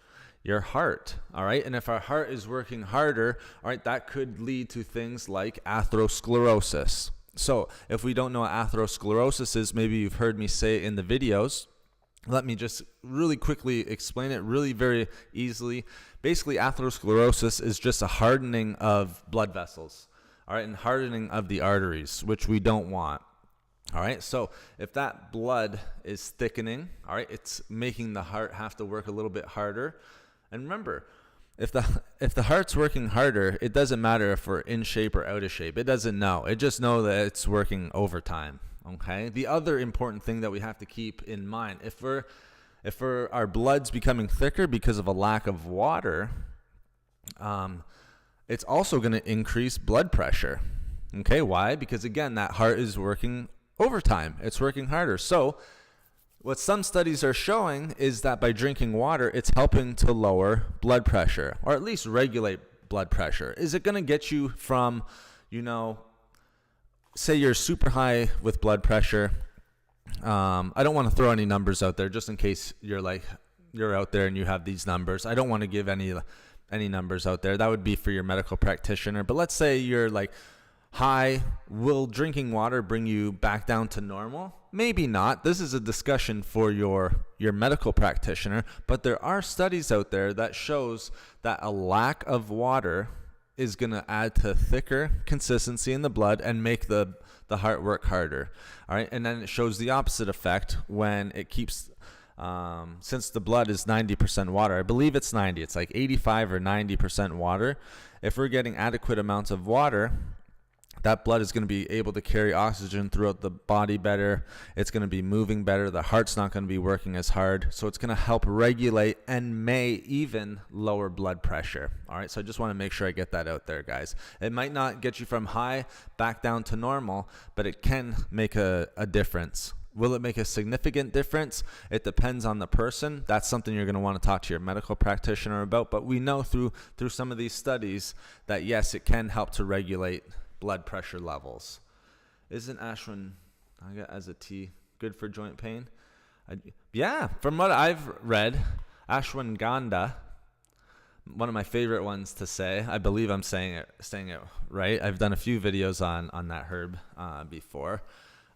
Your heart, all right? And if our heart is working harder, all right, that could lead to things like atherosclerosis. So if we don't know what atherosclerosis is, maybe you've heard me say it in the videos. Let me just really quickly explain it really very easily. Basically, atherosclerosis is just a hardening of blood vessels, all right, and hardening of the arteries, which we don't want. All right, so if that blood is thickening, all right, it's making the heart have to work a little bit harder. And remember, if the heart's working harder, it doesn't matter if we're in shape or out of shape. It doesn't know. It just knows that it's working overtime. Okay. The other important thing that we have to keep in mind, if our blood's becoming thicker because of a lack of water, it's also going to increase blood pressure. Okay. Why? Because again, that heart is working overtime. It's working harder. So what some studies are showing is that by drinking water, it's helping to lower blood pressure, or at least regulate blood pressure. Is it going to get you from, say you're super high with blood pressure? I don't want to throw any numbers out there just in case you're out there and you have these numbers. I don't want to give any numbers out there. That would be for your medical practitioner. But let's say you're like high. Will drinking water bring you back down to normal? Maybe not. This is a discussion for your medical practitioner, but there are studies out there that shows that a lack of water is going to add to thicker consistency in the blood and make the heart work harder. All right. And then it shows the opposite effect when it keeps, since the blood is 90% water, I believe it's 90, it's like 85 or 90% water. If we're getting adequate amounts of water, that blood is going to be able to carry oxygen throughout the body better. It's going to be moving better. The heart's not going to be working as hard. So it's going to help regulate and may even lower blood pressure. All right. So I just want to make sure I get that out there, guys. It might not get you from high back down to normal, but it can make a difference. Will it make a significant difference? It depends on the person. That's something you're going to want to talk to your medical practitioner about. But we know through some of these studies that, yes, it can help to regulate blood pressure levels. Isn't ashwagandha as a tea good for joint pain? Yeah, from what I've read, ashwagandha, one of my favorite ones to say. I believe I'm saying it right. I've done a few videos on that herb before.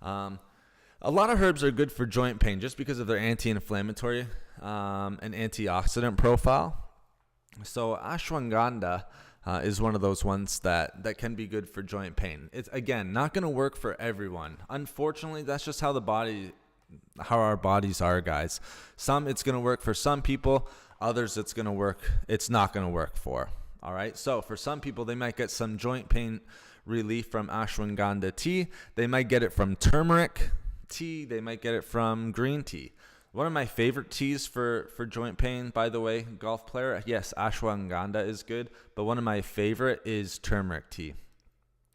A lot of herbs are good for joint pain just because of their anti-inflammatory and antioxidant profile. So ashwagandha is one of those ones that can be good for joint pain. It's, again, not going to work for everyone. Unfortunately, that's just how our bodies are, guys. Some it's going to work for some people, others it's not going to work for. All right. So for some people, they might get some joint pain relief from ashwagandha tea. They might get it from turmeric tea. They might get it from green tea. One of my favorite teas for joint pain, by the way, golf player, yes, ashwagandha is good, but one of my favorite is turmeric tea.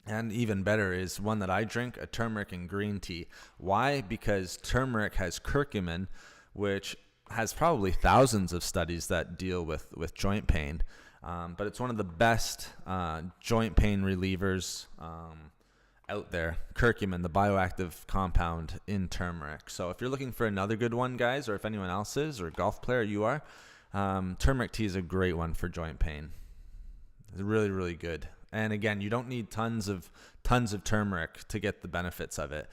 And even better is one that I drink, a turmeric and green tea. Why? Because turmeric has curcumin, which has probably thousands of studies that deal with joint pain. But it's one of the best joint pain relievers out there. Curcumin, the bioactive compound in turmeric. So if you're looking for another good one, guys, or if anyone else is, or a golf player, you are, turmeric tea is a great one for joint pain. It's really, really good. And again, you don't need tons of turmeric to get the benefits of it.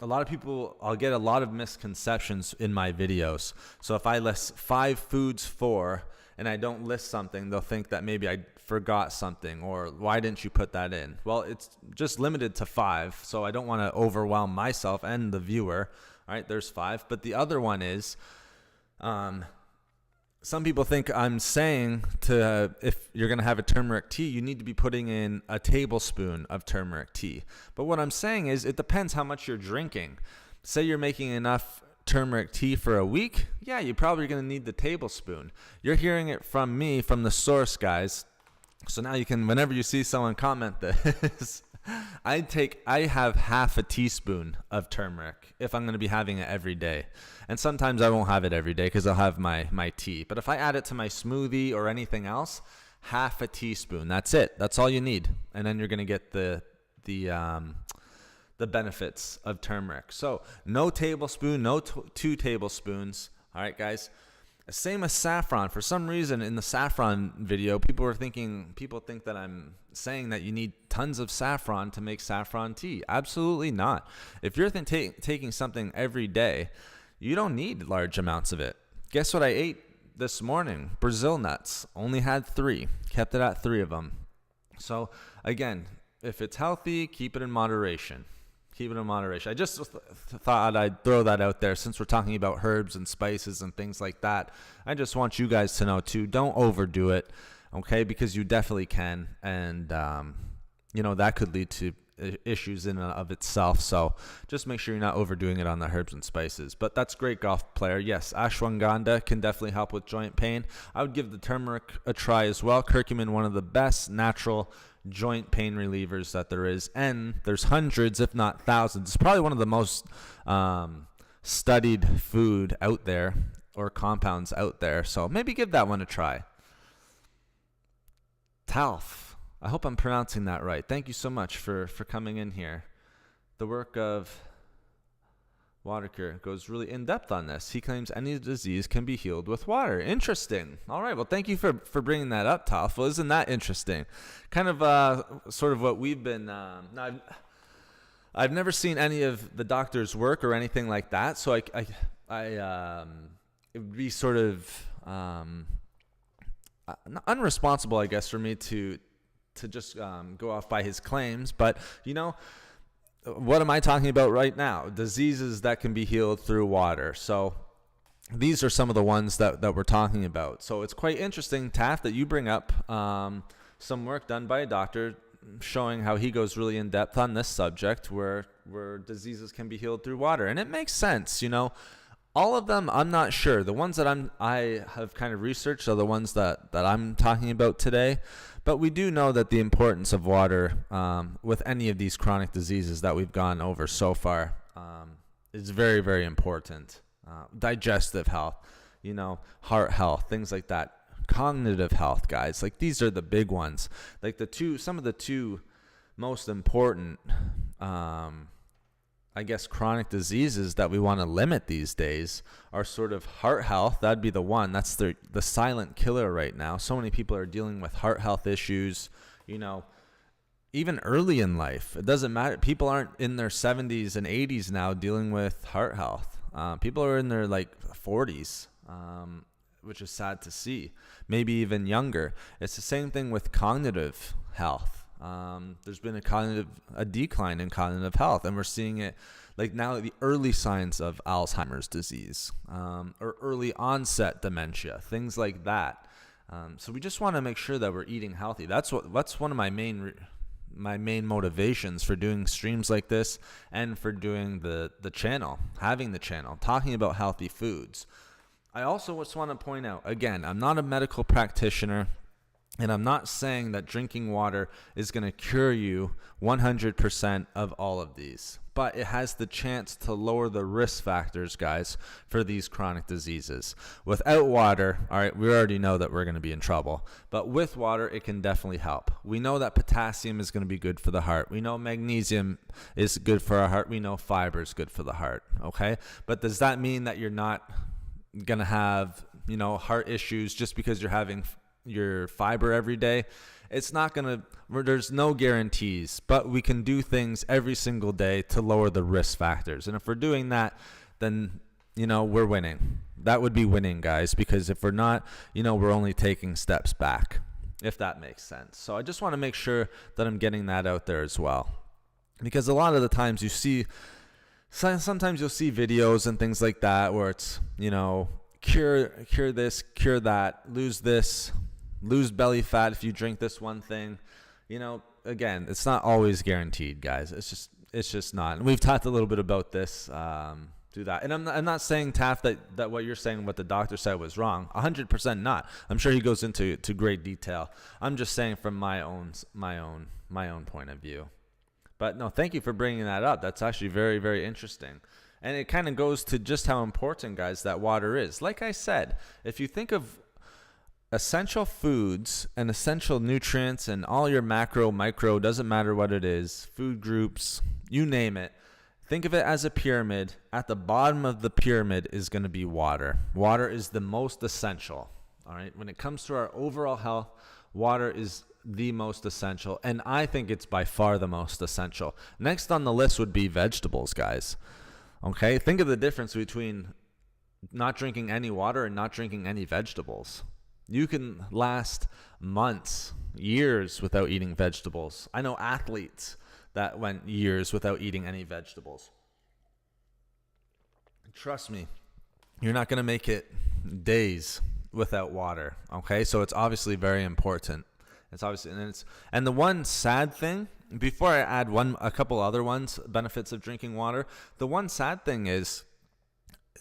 I'll get a lot of misconceptions in my videos. So if I list 5 foods for, and I don't list something, they'll think that maybe I forgot something, or why didn't you put that in? Well, it's just limited to 5, so I don't want to overwhelm myself and the viewer. All right, there's 5. But the other one is, some people think I'm saying if you're going to have a turmeric tea, you need to be putting in a tablespoon of turmeric tea. But what I'm saying is it depends how much you're drinking. Say you're making enough turmeric tea for a week, yeah, you're probably going to need the tablespoon. You're hearing it from me, from the source, guys. So now you can, whenever you see someone comment this, I have half a teaspoon of turmeric if I'm going to be having it every day. And sometimes I won't have it every day because I'll have my tea. But if I add it to my smoothie or anything else, half a teaspoon. That's it. That's all you need. And then you're going to get the benefits of turmeric. So no tablespoon, no 2 tablespoons. All right, guys. Same as saffron. For some reason in the saffron video, people think that I'm saying that you need tons of saffron to make saffron tea. Absolutely not. If you're taking something every day, you don't need large amounts of it. Guess what I ate this morning? Brazil nuts. Only had 3. Kept it at 3 of them. So again, if it's healthy, keep it in moderation. Keep it in moderation. I just thought I'd throw that out there since we're talking about herbs and spices and things like that. I just want you guys to know too, don't overdo it, okay? Because you definitely can. And, that could lead to issues in and of itself. So just make sure you're not overdoing it on the herbs and spices. But that's great, golf player. Yes, ashwagandha can definitely help with joint pain. I would give the turmeric a try as well. Curcumin, one of the best natural joint pain relievers that there is, and there's hundreds if not thousands. It's probably one of the most studied food out there, or compounds out there, so maybe give that one a try. Talf, I hope I'm pronouncing that right. Thank you so much for coming in here. The work of Watercure goes really in depth on this. He claims any disease can be healed with water. Interesting. All right. Well, thank you for bringing that up, Talf. Well, isn't that interesting? Kind of sort of what we've been. I've never seen any of the doctor's work or anything like that, so I it would be sort of unresponsible, I guess, for me to just go off by his claims. But what am I talking about right now? Diseases that can be healed through water. So these are some of the ones that we're talking about. So it's quite interesting, Taft, that you bring up some work done by a doctor showing how he goes really in depth on this subject, where diseases can be healed through water. And it makes sense, All of them, I'm not sure. The ones that I have kind of researched are the ones that I'm talking about today. But we do know that the importance of water with any of these chronic diseases that we've gone over so far is very, very important. Digestive health, heart health, things like that. Cognitive health, guys. Like, these are the big ones. Like some of the two most important I guess chronic diseases that we want to limit these days are sort of heart health. That'd be the one. That's the silent killer right now. So many people are dealing with heart health issues, even early in life. It doesn't matter. People aren't in their 70s and 80s now dealing with heart health. People are in their 40s, which is sad to see. Maybe even younger. It's the same thing with cognitive health. There's been a decline in cognitive health, and we're seeing it now, the early signs of Alzheimer's disease, or early onset dementia, things like that. So we just want to make sure that we're eating healthy. That's one of my main motivations for doing streams like this, and for doing the channel, having the channel, talking about healthy foods. I also just want to point out, again, I'm not a medical practitioner. And I'm not saying that drinking water is going to cure you 100% of all of these, but it has the chance to lower the risk factors, guys, for these chronic diseases. Without water, all right, we already know that we're going to be in trouble, but with water, it can definitely help. We know that potassium is going to be good for the heart. We know magnesium is good for our heart. We know fiber is good for the heart, okay? But does that mean that you're not going to have, heart issues just because you're having your fiber every day? It's not gonna, there's no guarantees, but we can do things every single day to lower the risk factors. And if we're doing that, then we're winning. That would be winning, guys, because if we're not, we're only taking steps back, if that makes sense. So I just want to make sure that I'm getting that out there as well, because a lot of the times sometimes you'll see videos and things like that where it's cure this, cure that, lose this, lose belly fat if you drink this one thing. Again, it's not always guaranteed, guys. It's just not. And we've talked a little bit about this, do that. And I'm not saying, Taft, that what you're saying, what the doctor said was wrong. 100% not. I'm sure he goes into great detail. I'm just saying from my own point of view. But no, thank you for bringing that up. That's actually very, very interesting. And it kind of goes to just how important, guys, that water is. Like I said, if you think of essential foods and essential nutrients and all your macro, micro, doesn't matter what it is, food groups, you name it, think of it as a pyramid. At the bottom of the pyramid is going to be water. Water is the most essential. All right. When it comes to our overall health, water is the most essential. And I think it's by far the most essential. Next on the list would be vegetables, guys. Okay. Think of the difference between not drinking any water and not drinking any vegetables. You can last months, years without eating vegetables. I know athletes that went years without eating any vegetables. Trust me, you're not going to make it days without water. Okay, so it's obviously very important. It's obviously, and the one sad thing before I add a couple other ones, benefits of drinking water, the one sad thing is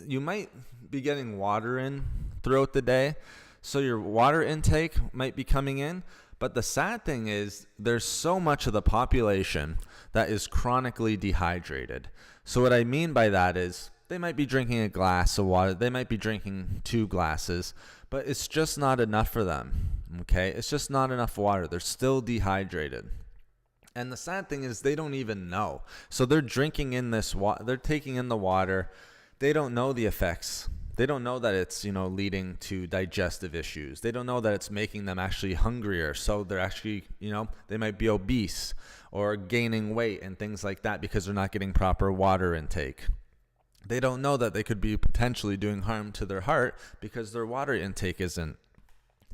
you might be getting water in throughout the day, so your water intake might be coming in. But the sad thing is there's so much of the population that is chronically dehydrated. So what I mean by that is they might be drinking a glass of water, they might be drinking 2 glasses, but it's just not enough for them, okay? It's just not enough water. They're still dehydrated. And the sad thing is they don't even know. So they're drinking in this water, they're taking in the water. They don't know the effects. They don't know that it's, leading to digestive issues. They don't know that it's making them actually hungrier. So they're actually, they might be obese or gaining weight and things like that because they're not getting proper water intake. They don't know that they could be potentially doing harm to their heart because their water intake isn't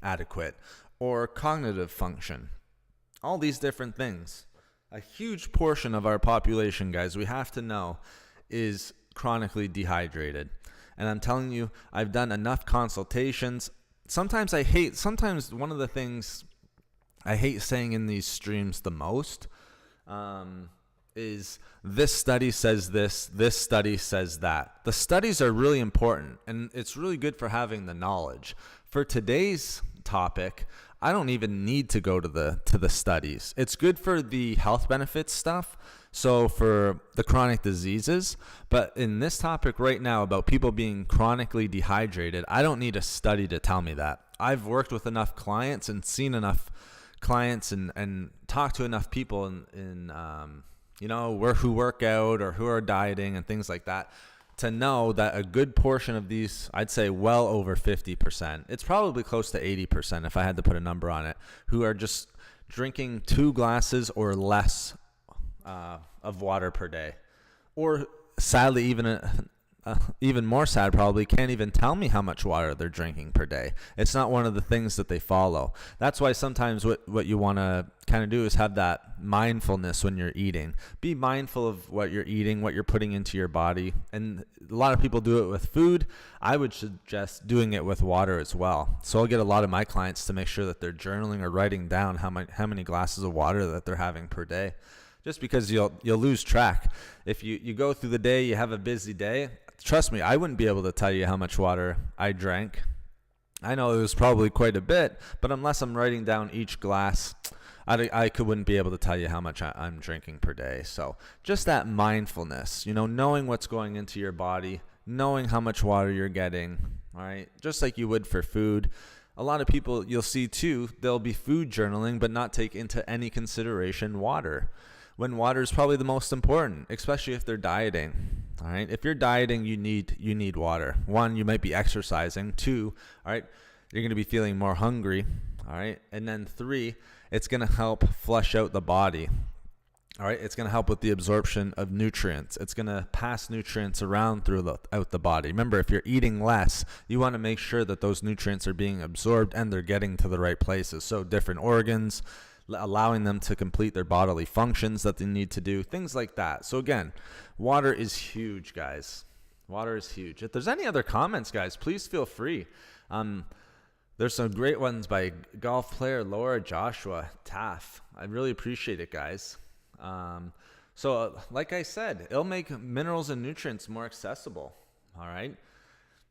adequate, or cognitive function. All these different things. A huge portion of our population, guys, we have to know, is chronically dehydrated. And I'm telling you, I've done enough consultations. Sometimes one of the things I hate saying in these streams the most is this study says this study says that. The studies are really important, and it's really good for having the knowledge. For today's topic, I don't even need to go to the studies. It's good for the health benefits stuff, so for the chronic diseases, but in this topic right now about people being chronically dehydrated, I don't need a study to tell me that. I've worked with enough clients and seen enough clients and talked to enough people who work out or who are dieting and things like that, to know that a good portion of these, I'd say well over 50%, it's probably close to 80% if I had to put a number on it, who are just drinking 2 glasses or less of water per day. Or sadly, even more sad probably, can't even tell me how much water they're drinking per day. It's not one of the things that they follow. That's why sometimes what you want to kind of do is have that mindfulness when you're eating. Be mindful of what you're eating, what you're putting into your body. And a lot of people do it with food. I would suggest doing it with water as well. So I'll get a lot of my clients to make sure that they're journaling or writing down how many glasses of water that they're having per day. Just because you'll lose track. If you go through the day, you have a busy day, trust me, I wouldn't be able to tell you how much water I drank. I know it was probably quite a bit, but unless I'm writing down each glass, I wouldn't be able to tell you how much I'm drinking per day. So just that mindfulness, knowing what's going into your body, knowing how much water you're getting, all right? Just like you would for food. A lot of people you'll see too, they'll be food journaling but not take into any consideration water, when water is probably the most important, especially if they're dieting. All right. If you're dieting, you need water. 1, you might be exercising. 2, all right, you're going to be feeling more hungry. All right. And then 3, it's going to help flush out the body. All right. It's going to help with the absorption of nutrients. It's going to pass nutrients around throughout the body. Remember, if you're eating less, you want to make sure that those nutrients are being absorbed and they're getting to the right places. So different organs, allowing them to complete their bodily functions that they need to do, things like that. So again, water is huge, guys. Water is huge. If there's any other comments, guys, please feel free. There's some great ones by golf player Laura Joshua Taff. I really appreciate it, guys. Like I said, it'll make minerals and nutrients more accessible. All right.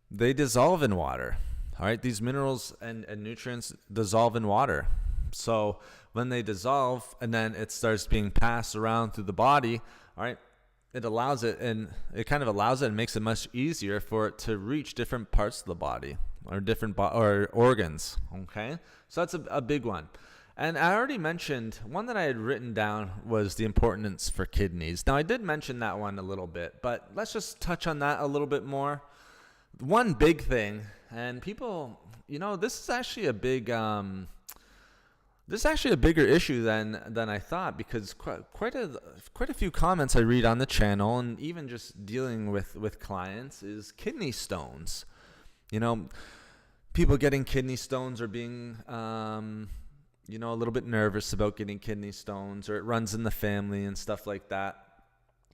They dissolve in water. All right. These minerals and nutrients dissolve in water. So when they dissolve and then it starts being passed around through the body, all right, it allows it, and it kind of allows it and makes it much easier for it to reach different parts of the body or different or organs. Okay, so that's a big one. And I already mentioned one that I had written down was the importance for kidneys. Now I did mention that one a little bit, but let's just touch on that a little bit more. One big thing, and people, this is actually a big. This is actually a bigger issue than I thought, because quite a few comments I read on the channel, and even just dealing with clients, is kidney stones. People getting kidney stones or being a little bit nervous about getting kidney stones, or it runs in the family and stuff like that.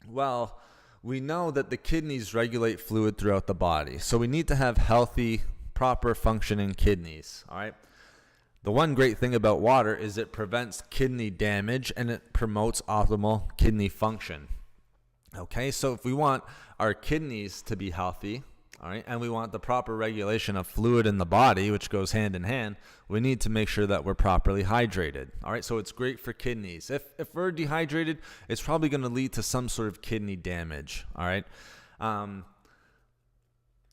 Well, we know that the kidneys regulate fluid throughout the body, so we need to have healthy, proper functioning kidneys. All right. The one great thing about water is it prevents kidney damage and it promotes optimal kidney function. Okay, so if we want our kidneys to be healthy, all right, and we want the proper regulation of fluid in the body, which goes hand in hand, we need to make sure that we're properly hydrated. All right, so it's great for kidneys. If we're dehydrated, it's probably going to lead to some sort of kidney damage. All right.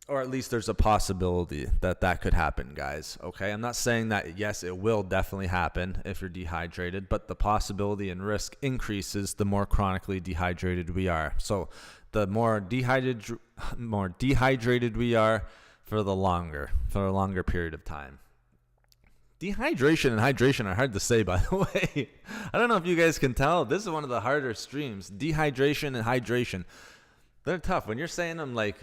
Or at least there's a possibility that that could happen, guys. Okay, I'm not saying that, yes, it will definitely happen if you're dehydrated, but the possibility and risk increases the more chronically dehydrated we are. So the more dehydrated we are for a longer period of time. Dehydration and hydration are hard to say, by the way. I don't know if you guys can tell. This is one of the harder streams. Dehydration and hydration. They're tough. When you're saying them like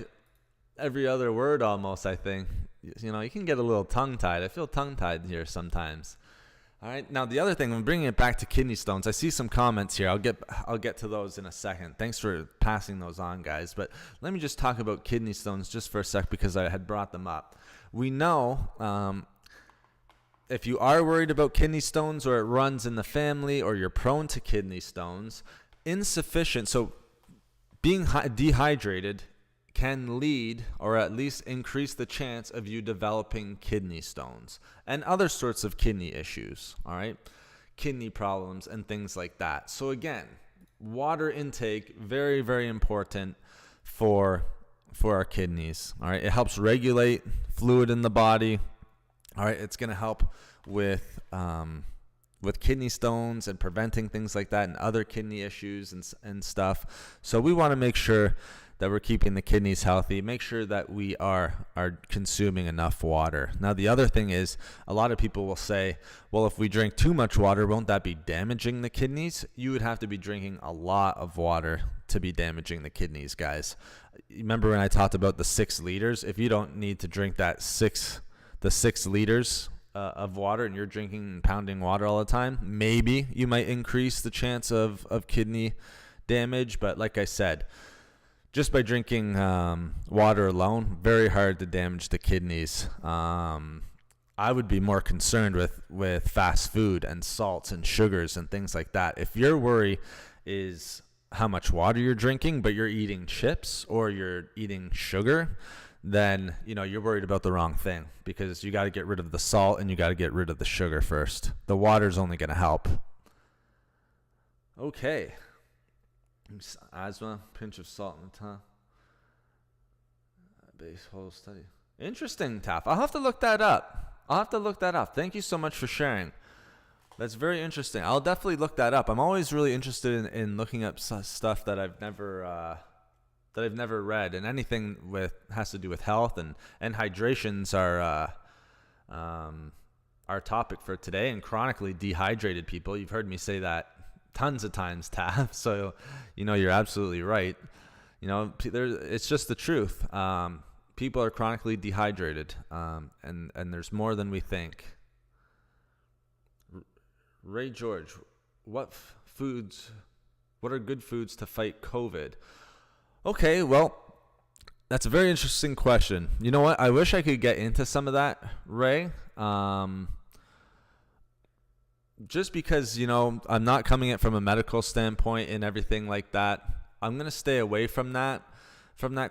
every other word almost, I think, you can get a little tongue-tied. I feel tongue-tied here sometimes. All right. Now, the other thing, I'm bringing it back to kidney stones. I see some comments here. I'll get to those in a second. Thanks for passing those on, guys. But let me just talk about kidney stones just for a sec because I had brought them up. We know if you are worried about kidney stones or it runs in the family or you're prone to kidney stones, so being dehydrated can lead or at least increase the chance of you developing kidney stones and other sorts of kidney issues, all right? Kidney problems and things like that. So again, water intake, very, very important for our kidneys, all right? It helps regulate fluid in the body, all right? It's going to help with kidney stones and preventing things like that and other kidney issues and stuff. So we want to make sure that we're keeping the kidneys healthy, make sure that we are consuming enough water. Now, the other thing is a lot of people will say, well, if we drink too much water, won't that be damaging the kidneys? You would have to be drinking a lot of water to be damaging the kidneys, guys. Remember when I talked about the 6 liters? If you don't need to drink the 6 liters of water and you're drinking and pounding water all the time, maybe you might increase the chance of kidney damage. But like I said, just by drinking water alone, very hard to damage the kidneys. I would be more concerned with fast food and salts and sugars and things like that. If your worry is how much water you're drinking, but you're eating chips or you're eating sugar, then you're worried about the wrong thing, because you got to get rid of the salt and you got to get rid of the sugar first. The water's only going to help. Okay. Asthma, pinch of salt in the tongue. Base whole study. Interesting, Taff. I'll have to look that up. Thank you so much for sharing. That's very interesting. I'll definitely look that up. I'm always really interested in looking up stuff that I've never read, and anything has to do with health and hydration's our topic for today. And chronically dehydrated people, you've heard me say that tons of times, Taff. So you're absolutely right. It's just the truth. People are chronically dehydrated, and there's more than we think. Ray George, what are good foods to fight COVID? Okay, well, that's a very interesting question. You know what? I wish I could get into some of that, Ray. Just because, I'm not coming at it from a medical standpoint and everything like that. I'm going to stay away from that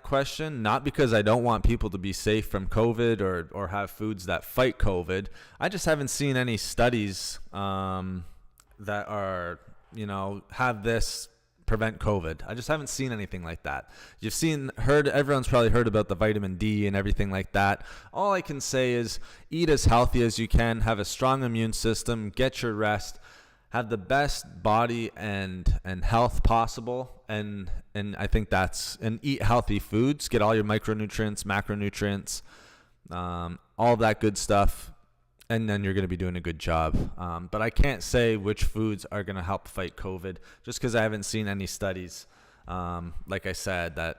question, not because I don't want people to be safe from COVID or have foods that fight COVID. I just haven't seen any studies that are, have this prevent COVID. I just haven't seen anything like that. Everyone's probably heard about the vitamin D and everything like that. All I can say is eat as healthy as you can, have a strong immune system, get your rest, have the best body and health possible, and I think and eat healthy foods, get all your micronutrients, macronutrients, all that good stuff, and then you're going to be doing a good job. But I can't say which foods are going to help fight COVID just because I haven't seen any studies. Like I said, that,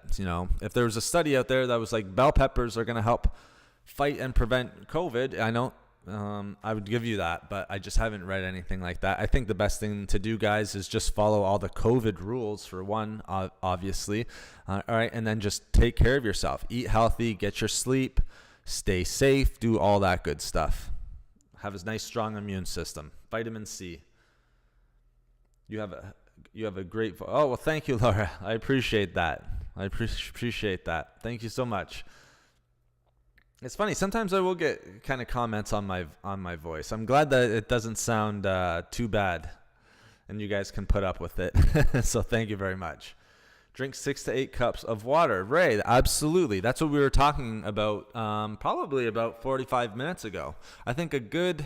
if there was a study out there that was like bell peppers are going to help fight and prevent COVID, I would give you that, but I just haven't read anything like that. I think the best thing to do, guys, is just follow all the COVID rules for one, obviously. All right. And then just take care of yourself, eat healthy, get your sleep, stay safe, do all that good stuff. have a nice, strong immune system. Vitamin C. You have a great. Oh well, thank you, Laura. I appreciate that. I appreciate that. Thank you so much. It's funny. Sometimes I will get kind of comments on my voice. I'm glad that it doesn't sound too bad, and you guys can put up with it. So thank you very much. Drink 6 to 8 cups of water. Ray, absolutely. That's what we were talking about probably about 45 minutes ago. I think a good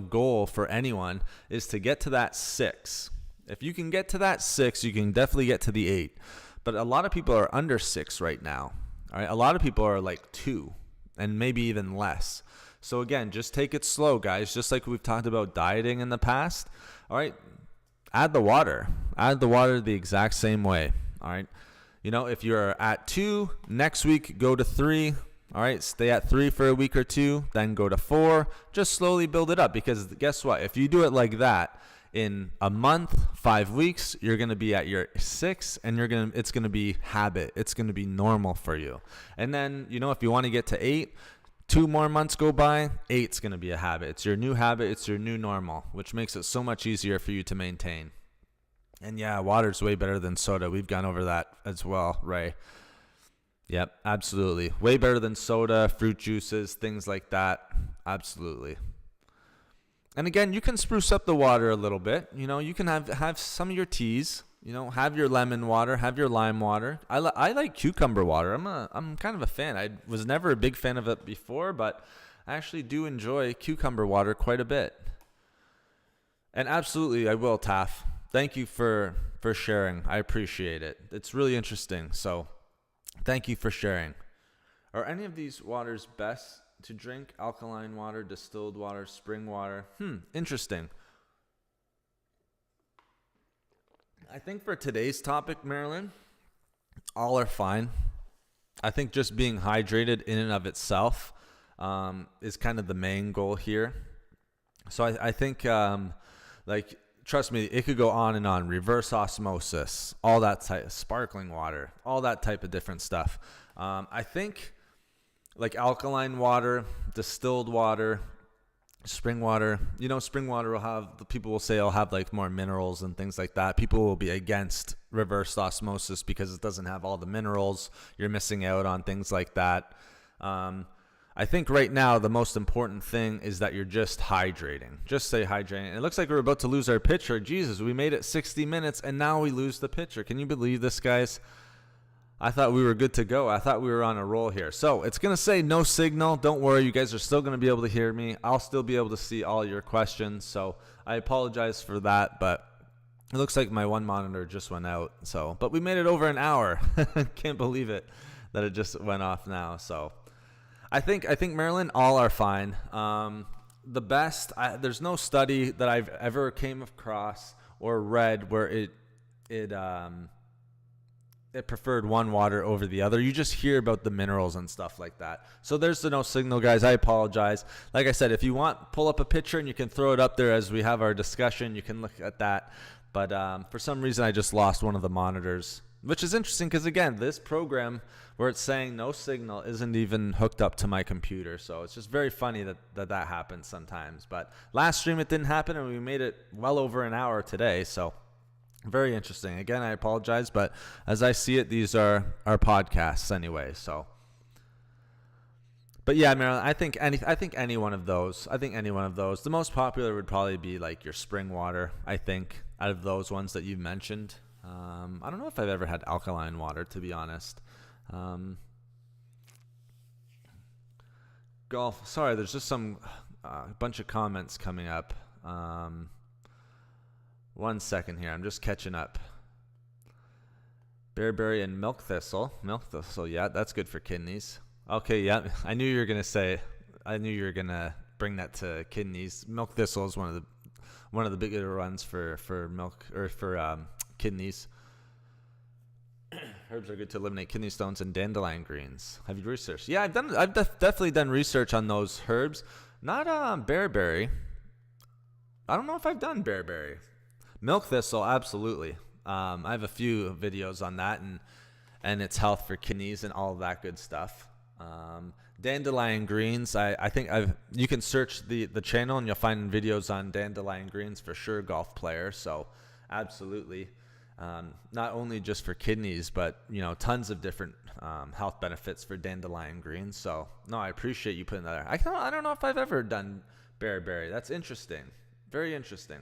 goal for anyone is to get to that 6. If you can get to that 6, you can definitely get to the 8. But a lot of people are under 6 right now. All right, a lot of people are like 2 and maybe even less. So again, just take it slow, guys. Just like we've talked about dieting in the past. All right. Add the water the exact same way. All right. If you're at 2, next week, go to 3. All right. Stay at 3 for a week or 2, then go to 4. Just slowly build it up, because guess what? If you do it like that, in a month, 5 weeks, you're going to be at your 6, and it's going to be habit. It's going to be normal for you. And then, if you want to get to 8, 2 more months go by, 8's going to be a habit. It's your new habit. It's your new normal, which makes it so much easier for you to maintain. And yeah, water's way better than soda. We've gone over that as well, Ray. Yep, absolutely. Way better than soda, fruit juices, things like that. Absolutely. And again, you can spruce up the water a little bit. You can have some of your teas. Have your lemon water, have your lime water. I like cucumber water. I'm kind of a fan. I was never a big fan of it before, but I actually do enjoy cucumber water quite a bit. And absolutely, I will, Taff. Thank you for sharing. I appreciate it. It's really interesting. So thank you for sharing. Are any of these waters best to drink? Alkaline water, distilled water, spring water? Interesting. I think for today's topic, Marilyn, all are fine. I think just being hydrated in and of itself is kind of the main goal here. So I think, trust me, it could go on and on. Reverse osmosis, all that type, sparkling water, all that type of different stuff. I think like alkaline water, distilled water, spring water, spring water people will say it'll have like more minerals and things like that. People will be against reverse osmosis because it doesn't have all the minerals. You're missing out on things like that. I think right now the most important thing is that you're just hydrating. Just stay hydrating. It looks like we're about to lose our pitcher. Jesus, we made it 60 minutes and now we lose the pitcher. Can you believe this, guys? I thought we were good to go. I thought we were on a roll here. So it's going to say no signal. Don't worry. You guys are still going to be able to hear me. I'll still be able to see all your questions. So I apologize for that, but it looks like my one monitor just went out. But we made it over an hour. Can't believe it that it just went off now. So I think Marilyn, all are fine. The best, there's no study that I've ever came across or read where it preferred one water over the other. You just hear about the minerals and stuff like that. So there's the no signal, guys. I apologize. Like I said, if you want, pull up a picture and you can throw it up there as we have our discussion. You can look at that. But for some reason, I just lost one of the monitors, which is interesting because, again, this program where it's saying no signal isn't even hooked up to my computer. So it's just very funny that happens sometimes. But last stream, it didn't happen, and we made it well over an hour today. So very interesting. Again, I apologize, but as I see it, these are our podcasts anyway. So, but yeah, Marilyn, I think any one of those. The most popular would probably be like your spring water. I think out of those ones that you mentioned, I don't know if I've ever had alkaline water, to be honest. Golf. Sorry, there's just some bunch of comments coming up. 1 second here. I'm just catching up. Bearberry and milk thistle. Milk thistle, yeah, that's good for kidneys. Okay, yeah. I knew you were going to bring that to kidneys. Milk thistle is one of the bigger ones for milk or for kidneys. Herbs are good to eliminate kidney stones and dandelion greens. Have you researched? Yeah, I've definitely done research on those herbs. Not bearberry. I don't know if I've done bearberry. Milk thistle, absolutely. I have a few videos on that and its health for kidneys and all of that good stuff. Dandelion greens. I think you can search the channel and you'll find videos on dandelion greens for sure, golf player. So absolutely. Not only just for kidneys, but tons of different health benefits for dandelion greens. So no, I appreciate you putting that there. I don't know if I've ever done bearberry. That's interesting. Very interesting.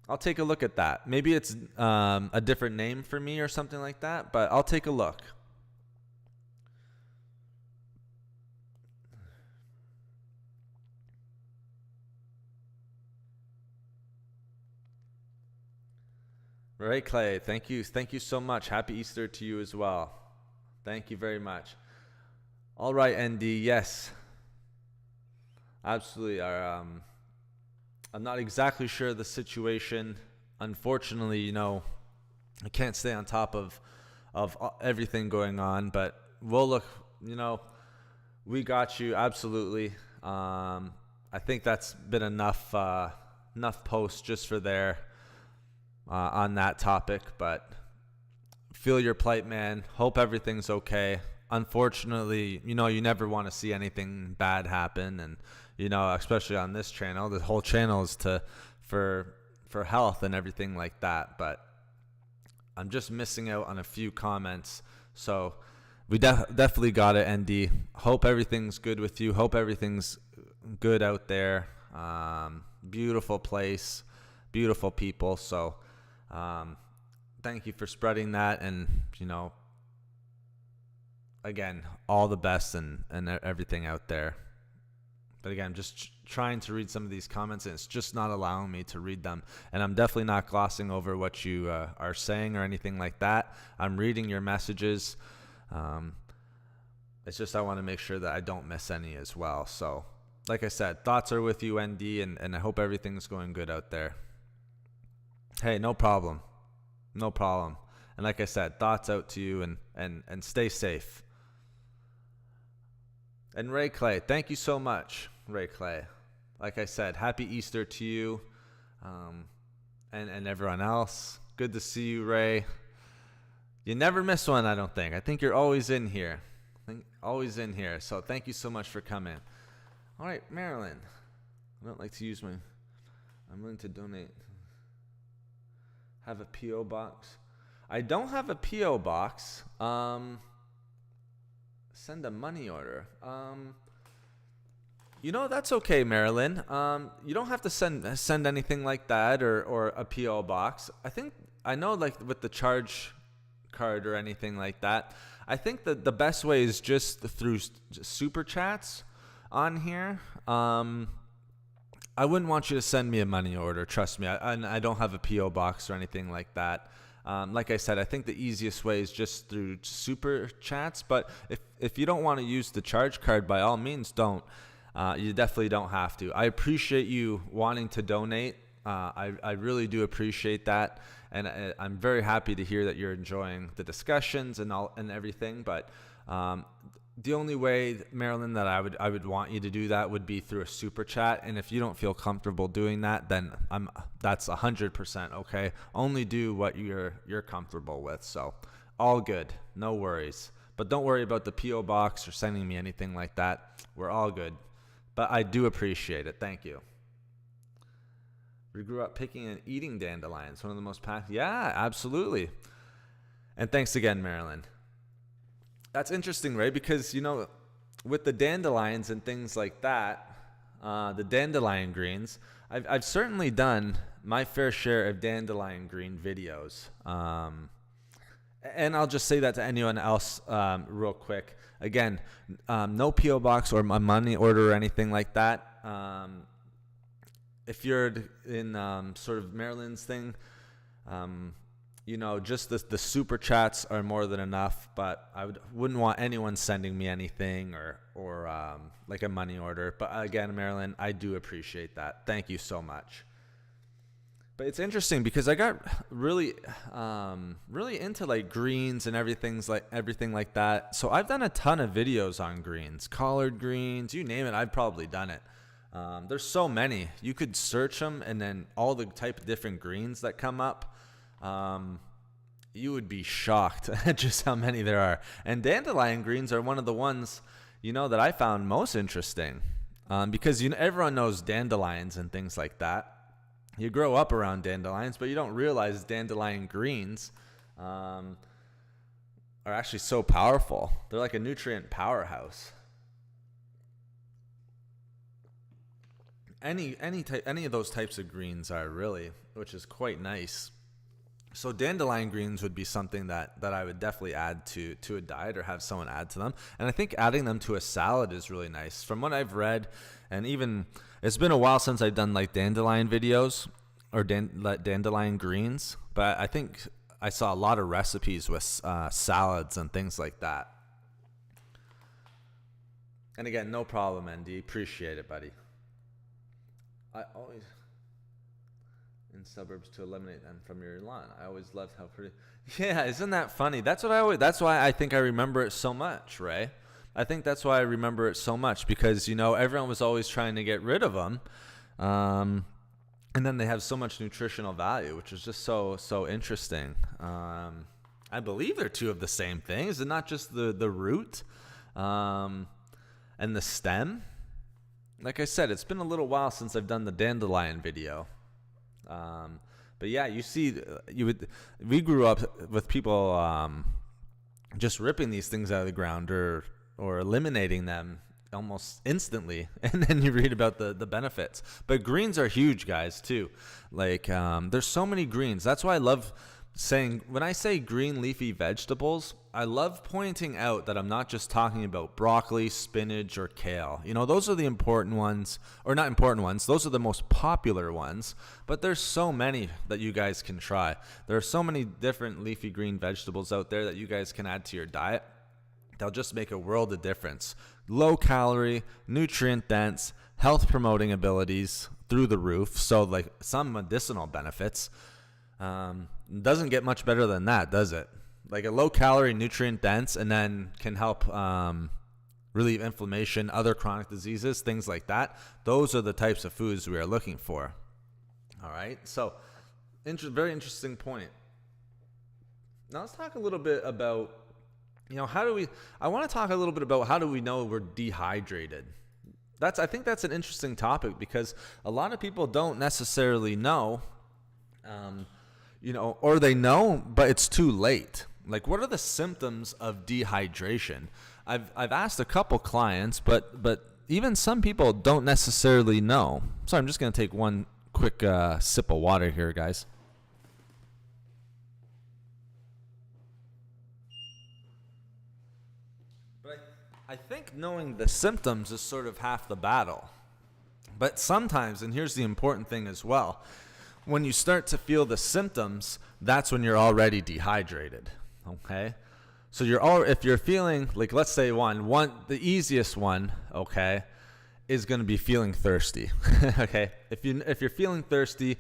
I'll take a look at that. Maybe it's a different name for me or something like that, but I'll take a look. Right, Clay. Thank you. Thank you so much. Happy Easter to you as well. Thank you very much. All right, ND. Yes, absolutely. I'm not exactly sure the situation. Unfortunately, I can't stay on top of everything going on, but we'll look. We got you. Absolutely. I think that's been enough posts just for there. On that topic, but feel your plight, man. Hope everything's okay. Unfortunately, you never want to see anything bad happen, and especially on this channel, the whole channel is for health and everything like that. But I'm just missing out on a few comments, so we definitely got it, ND. Hope everything's good with you. Hope everything's good out there. Beautiful place, beautiful people. So thank you for spreading that, and again, all the best and everything out there. But again, I'm just trying to read some of these comments, and it's just not allowing me to read them. And I'm definitely not glossing over what you are saying or anything like that. I'm reading your messages. It's just I want to make sure that I don't miss any as well. So like I said, thoughts are with you, ND, and I hope everything's going good out there. Hey, no problem. No problem. And like I said, thoughts out to you, and stay safe. And Ray Clay, thank you so much, Ray Clay. Like I said, happy Easter to you and everyone else. Good to see you, Ray. You never miss one, I don't think. I think you're always in here. Always in here. So thank you so much for coming. All right, Marilyn. I don't like to use I'm willing to donate. Have a P.O. box. I don't have a P.O. box. Send a money order. That's okay, Marilyn. You don't have to send anything like that or a P.O. box. I know like with the charge card or anything like that. I think that the best way is just through super chats on here. I wouldn't want you to send me a money order. Trust me. I don't have a P.O. box or anything like that. Like I said, I think the easiest way is just through super chats. But if you don't want to use the charge card, by all means, don't. You definitely don't have to. I appreciate you wanting to donate. I really do appreciate that. And I'm very happy to hear that you're enjoying the discussions and everything. But the only way, Marilyn, that I would want you to do that would be through a super chat. And if you don't feel comfortable doing that, then that's 100% okay. Only do what you're comfortable with. So all good, no worries. But don't worry about the P.O. box or sending me anything like that. We're all good. But I do appreciate it. Thank you. We grew up picking and eating dandelions. One of the most yeah, absolutely. And thanks again, Marilyn. That's interesting, Ray, because, with the dandelions and things like that, the dandelion greens, I've certainly done my fair share of dandelion green videos. And I'll just say that to anyone else real quick. Again, no P.O. box or a money order or anything like that. If you're in sort of Maryland's thing, just the super chats are more than enough. But I wouldn't want anyone sending me anything or like a money order. But again, Marilyn, I do appreciate that. Thank you so much. But it's interesting because I got really into like greens and everything like that. So I've done a ton of videos on greens, collard greens, you name it. I've probably done it. There's so many. You could search them, and then all the type of different greens that come up. You would be shocked at just how many there are. And dandelion greens are one of the ones. that I found most interesting, because everyone knows dandelions and things like that. You grow up around dandelions, but you don't realize dandelion greens are actually so powerful. They're like a nutrient powerhouse. Any of those types of greens are really, which is quite nice. So dandelion greens would be something that I would definitely add to a diet, or have someone add to them. And I think adding them to a salad is really nice. From what I've read, and even it's been a while since I've done like dandelion videos or dandelion greens, but I think I saw a lot of recipes with salads and things like that. And again, no problem, ND. Appreciate it, buddy. I always... in suburbs to eliminate them from your lawn. I always loved how pretty. Yeah, isn't that funny? That's why I think I remember it so much, Ray. I think that's why I remember it so much, because everyone was always trying to get rid of them, and then they have so much nutritional value, which is just so interesting. I believe they're two of the same thing. Is it not just the root and the stem? Like I said, it's been a little while since I've done the dandelion video. But yeah, you see, we grew up with people just ripping these things out of the ground or eliminating them almost instantly, and then you read about the benefits. But greens are huge, guys, too. Like there's so many greens. That's why I love saying, when I say green leafy vegetables, I love pointing out that I'm not just talking about broccoli, spinach, or kale. Those are the important ones, or not important ones. Those are the most popular ones, but there's so many that you guys can try. There are so many different leafy green vegetables out there that you guys can add to your diet. They'll just make a world of difference. Low calorie, nutrient dense, health promoting abilities through the roof. So like some medicinal benefits. Doesn't get much better than that, does it? Like a low calorie, nutrient dense, and then can help relieve inflammation, other chronic diseases, things like that. Those are the types of foods we are looking for. All right. So very interesting point. Now let's talk a little bit about, I want to talk a little bit about how do we know we're dehydrated. I think that's an interesting topic, because a lot of people don't necessarily know, or they know, but it's too late. Like, what are the symptoms of dehydration? I've asked a couple clients, but even some people don't necessarily know. So I'm just going to take one quick sip of water here, guys. But I think knowing the symptoms is sort of half the battle. But sometimes, and here's the important thing as well, when you start to feel the symptoms, that's when you're already dehydrated. Okay? So if you're feeling, like, let's say the easiest one, okay, is going to be feeling thirsty. Okay? If you're feeling thirsty,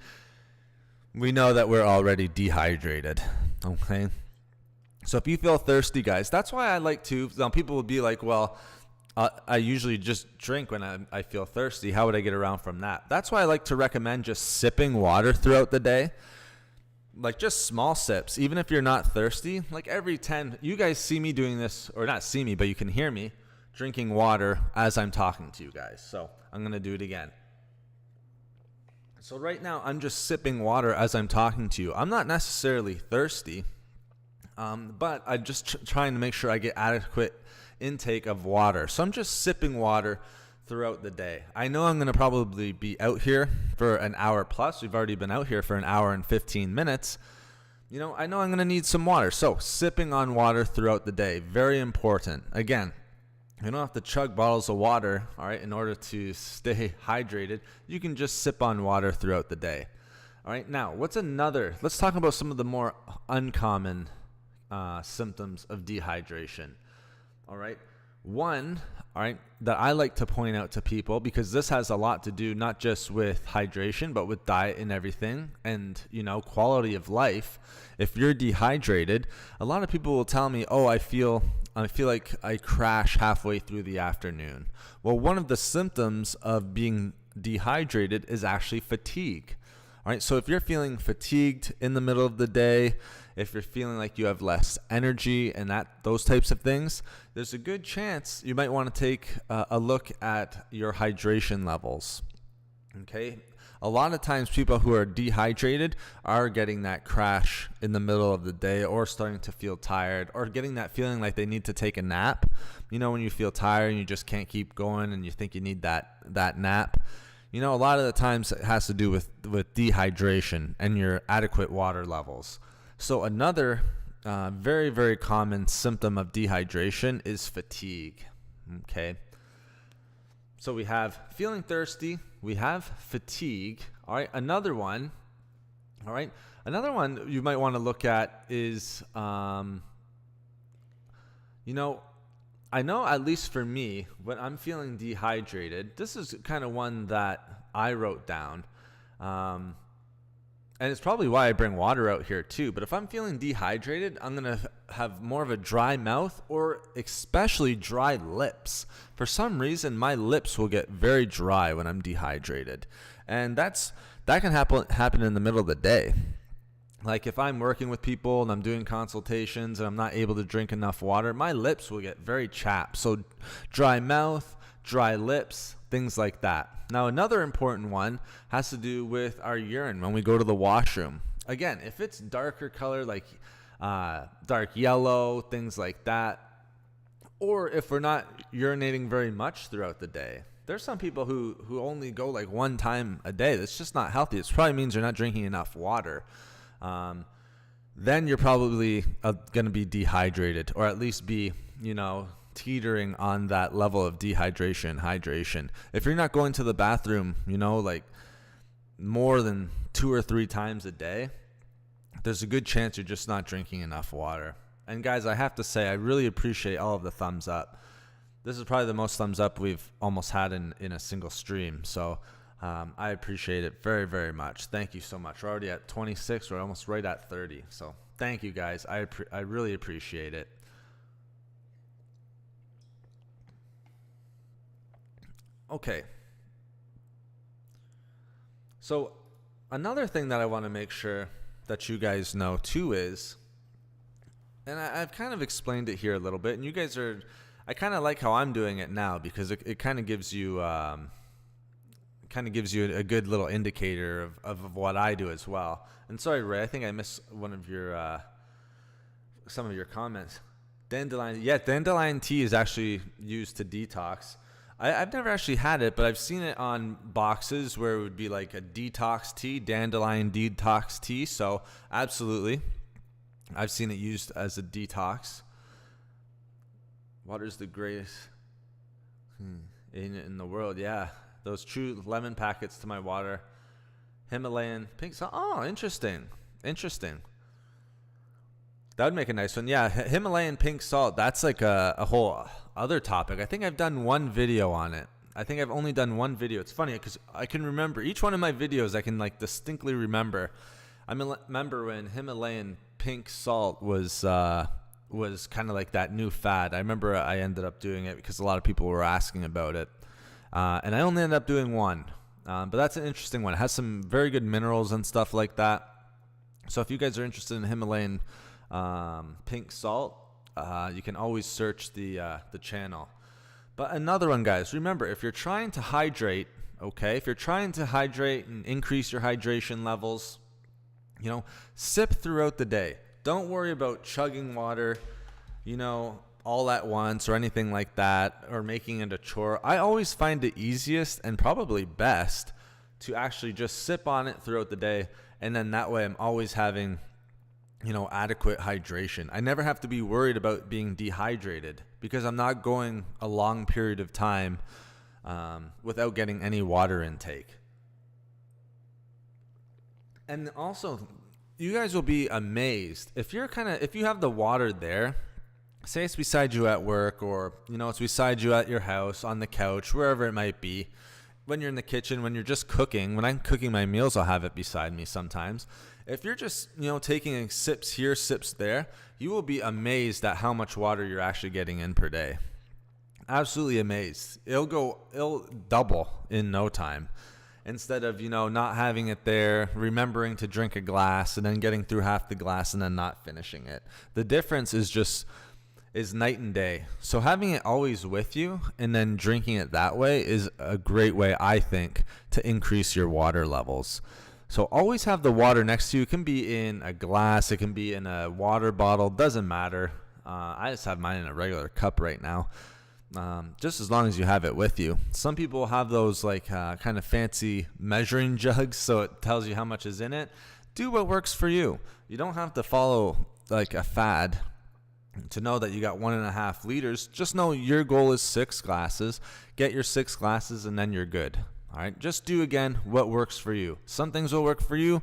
we know that we're already dehydrated. Okay? So if you feel thirsty, guys, that's why I like to, people will be like, well, I usually just drink when I feel thirsty. How would I get around from that? That's why I like to recommend just sipping water throughout the day. Like just small sips, even if you're not thirsty. Like every 10, you guys see me doing this, or not see me, but you can hear me drinking water as I'm talking to you guys. So I'm going to do it again. So right now I'm just sipping water as I'm talking to you. I'm not necessarily thirsty, but I'm just trying to make sure I get adequate intake of water. So I'm just sipping water throughout the day. I know I'm going to probably be out here for an hour plus. We've already been out here for an hour and 15 minutes. I know I'm going to need some water. So sipping on water throughout the day, very important. Again, you don't have to chug bottles of water, all right, in order to stay hydrated. You can just sip on water throughout the day. All right, now let's talk about some of the more uncommon symptoms of dehydration. All right. One, all right, that I like to point out to people, because this has a lot to do not just with hydration, but with diet and everything, and, quality of life. If you're dehydrated, a lot of people will tell me, oh, I feel like I crash halfway through the afternoon. Well, one of the symptoms of being dehydrated is actually fatigue. All right, so if you're feeling fatigued in the middle of the day, if you're feeling like you have less energy and those types of things, there's a good chance you might want to take a look at your hydration levels. Okay, a lot of times people who are dehydrated are getting that crash in the middle of the day, or starting to feel tired, or getting that feeling like they need to take a nap. You know, when you feel tired and you just can't keep going and you think you need that nap. You know, a lot of the times it has to do with dehydration and your adequate water levels. So another very, very common symptom of dehydration is fatigue. Okay. So we have feeling thirsty, we have fatigue. All right, another one you might want to look at is, I know, at least for me, when I'm feeling dehydrated, this is kind of one that I wrote down. And it's probably why I bring water out here too. But if I'm feeling dehydrated, I'm going to have more of a dry mouth, or especially dry lips. For some reason, my lips will get very dry when I'm dehydrated. And that can happen in the middle of the day. Like if I'm working with people and I'm doing consultations and I'm not able to drink enough water, my lips will get very chapped. So dry mouth, dry lips, things like that. Now, another important one has to do with our urine when we go to the washroom. Again, if it's darker color, like dark yellow, things like that, or if we're not urinating very much throughout the day. There's some people who only go like one time a day. That's just not healthy. It probably means you're not drinking enough water. Then you're probably going to be dehydrated, or at least be, teetering on that level of hydration. If you're not going to the bathroom, like more than 2 or 3 times a day, there's a good chance you're just not drinking enough water. And guys, I have to say, I really appreciate all of the thumbs up. This is probably the most thumbs up we've almost had in a single stream. So I appreciate it very, very much. Thank you so much. We're already at 26. We're almost right at 30. So thank you, guys. I really appreciate it. Okay. So another thing that I want to make sure that you guys know too is, and I've kind of explained it here a little bit, and you guys I kind of like how I'm doing it now, because it kind of gives you a good little indicator of what I do as well. And sorry, Ray, I think I missed one of some of your comments. Dandelion tea is actually used to detox. I've never actually had it, but I've seen it on boxes where it would be like a detox tea, dandelion detox tea. So absolutely, I've seen it used as a detox. Water's the greatest in the world. Yeah, those true lemon packets to my water. Himalayan pink salt. Oh, interesting. That would make a nice one. Yeah, Himalayan pink salt. That's like a whole other topic. I think I've done one video on it. I think I've only done one video. It's funny because I can remember each one of my videos. I can like distinctly remember. I remember when Himalayan pink salt was kind of like that new fad. I remember I ended up doing it because a lot of people were asking about it. And I only ended up doing one. But that's an interesting one. It has some very good minerals and stuff like that. So if you guys are interested in Himalayan pink salt, you can always search the channel. But another one, guys, remember, if you're trying to hydrate, if you're trying to hydrate and increase your hydration levels, sip throughout the day. Don't worry about chugging water, all at once or anything like that, or making it a chore. I always find it easiest and probably best to actually just sip on it throughout the day, and then that way I'm always having adequate hydration. I never have to be worried about being dehydrated because I'm not going a long period of time without getting any water intake. And also, you guys will be amazed if you have the water there. Say it's beside you at work, or it's beside you at your house, on the couch, wherever it might be. When you're in the kitchen, when you're just cooking, when I'm cooking my meals, I'll have it beside me sometimes. If you're just, taking sips here, sips there, you will be amazed at how much water you're actually getting in per day. Absolutely amazed. It'll double in no time. instead of, not having it there, remembering to drink a glass and then getting through half the glass and then not finishing it. The difference is night and day. So having it always with you and then drinking it that way is a great way, I think, to increase your water levels. So always have the water next to you. It can be in a glass, it can be in a water bottle, doesn't matter. I just have mine in a regular cup right now. Just as long as you have it with you. Some people have those kind of fancy measuring jugs, so it tells you how much is in it. Do what works for you. You don't have to follow like a fad to know that you got 1.5 liters. Just know your goal is 6 glasses. Get your 6 glasses and then you're good. All right, just do again what works for you. Some things will work for you